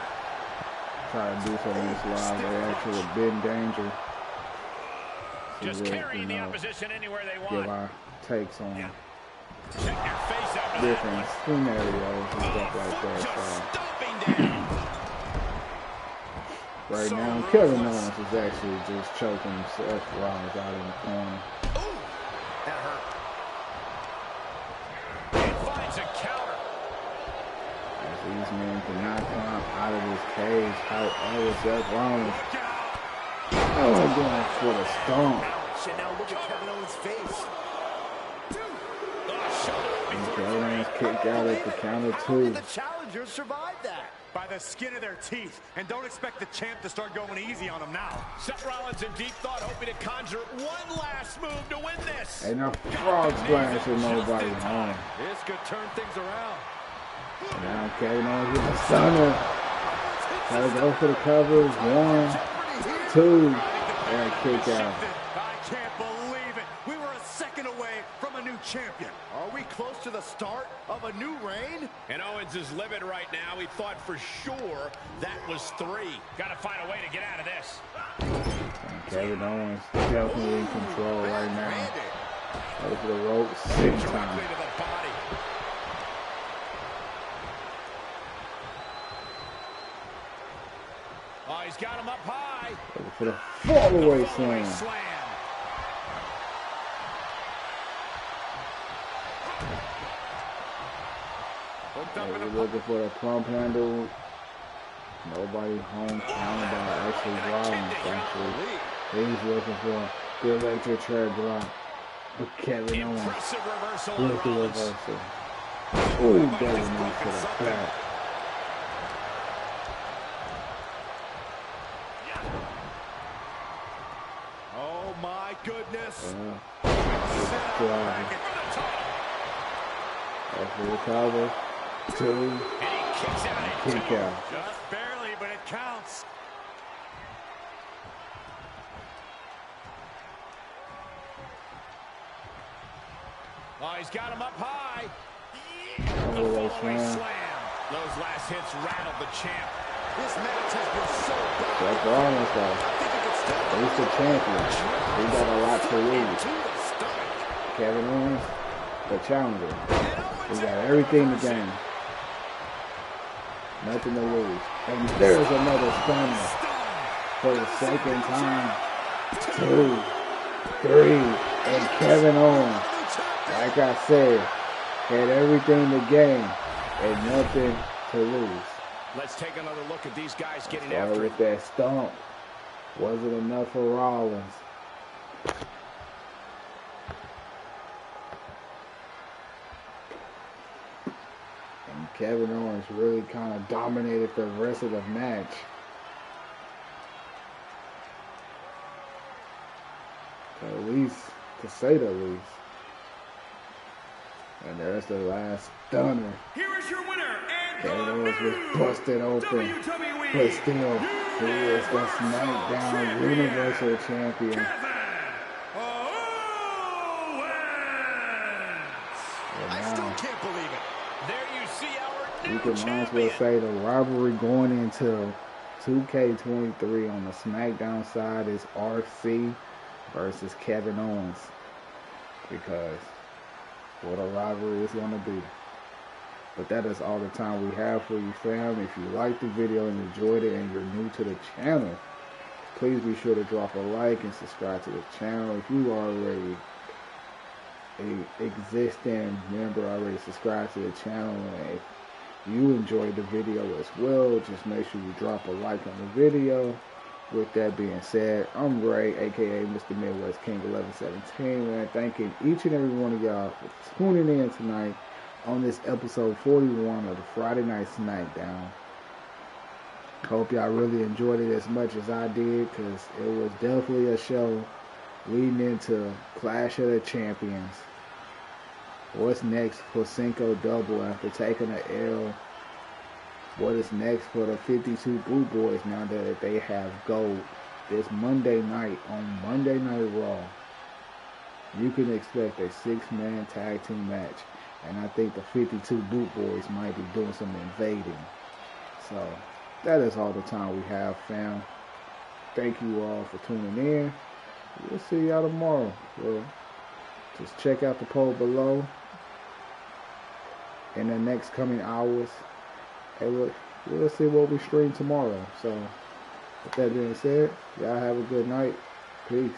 try to do some of this live reaction with Ben Danger. Just carrying the opposition anywhere they Give want. our takes on Check your face after different that scenarios and stuff like that. Just So, stomping down. right now, Kevin Owens is actually just choking Seth Rollins out in the corner. Ooh, that hurt. And finds a counter. As these men cannot come out of this cage. However, Seth Rollins going for the stomp. Ouch, and now look at Kevin Owens' face. And Kevin Owens kicked out at the counter too. The challengers survived that. By the skin of their teeth. And don't expect the champ to start going easy on him now. Seth Rollins in deep thought, hoping to conjure one last move to win this. Ain't no frog splash with nobody on. This could turn things around. Now Kevin Owens with the stunner. Try to go for the covers. 1, 2, and kick out. I can't believe it. We were a second away from a new champion. Are we close to the start of a new reign? And Owens is livid right now. He thought for sure that was 3. Got to find a way to get out of this. And Kevin Owens definitely in control right now. Over the ropes 6 times. Directly to the body. Oh, he's got him up high. Looking for the fall-away slam. We're looking for the pump handle. Nobody home counted by actually Rollins. Actually, he's looking for the electric chair drop. But Kevin Owens with the reversal. Ooh, double knee to the back. Oh my goodness. That's the recover. 2. And he kicks out at 2. Kick out. Just barely, but it counts. Oh, he's got him up high. All-the-way slam. Those last hits rattled the champ. This match has been so bad. That's Rollins though. He's the champion. He got a lot to lose. Kevin Owens, the challenger. He got everything to gain. Nothing to lose. And there's another stunner for the second time. 2, 3, and Kevin Owens, like I said, had everything to gain and nothing to lose. Let's take another look at these guys getting Started after it. with that stomp. Wasn't enough for Rollins. And Kevin Owens really kind of dominated the rest of the match. At least, to say the least. And there's the last stunner. Here is your winner and Kevin the Owens was busted open. WWE But still, he is the SmackDown Universal Champion. Kevin Owens. I still can't believe it. There you see our new You can might as well champion. say the rivalry going into 2K23 on the SmackDown side is RC versus Kevin Owens. Because what a rivalry is going to be. But that is all the time we have for you, fam. If you liked the video and enjoyed it and you're new to the channel, please be sure to drop a like and subscribe to the channel. If you are already a existing member, already subscribe to the channel, and if you enjoyed the video as well, just make sure you drop a like on the video. With that being said, I'm Ray, aka Mr. Midwest King 1117, man. Thanking each and every one of y'all for tuning in tonight on this episode 41 of the Friday Night Smackdown. Hope y'all really enjoyed it as much as I did, because it was definitely a show leading into Clash of the Champions. What's next for Cinco Double after taking an L? What is next for the 52 Boot Boys now that they have gold? This Monday night on Monday Night Raw, you can expect a 6-man tag team match. And I think the 52 Boot Boys might be doing some invading. So, that is all the time we have, fam. Thank you all for tuning in. We'll see y'all tomorrow. So, just check out the poll below. In the next coming hours, and we'll see what we stream tomorrow. So, with that being said, y'all have a good night. Peace.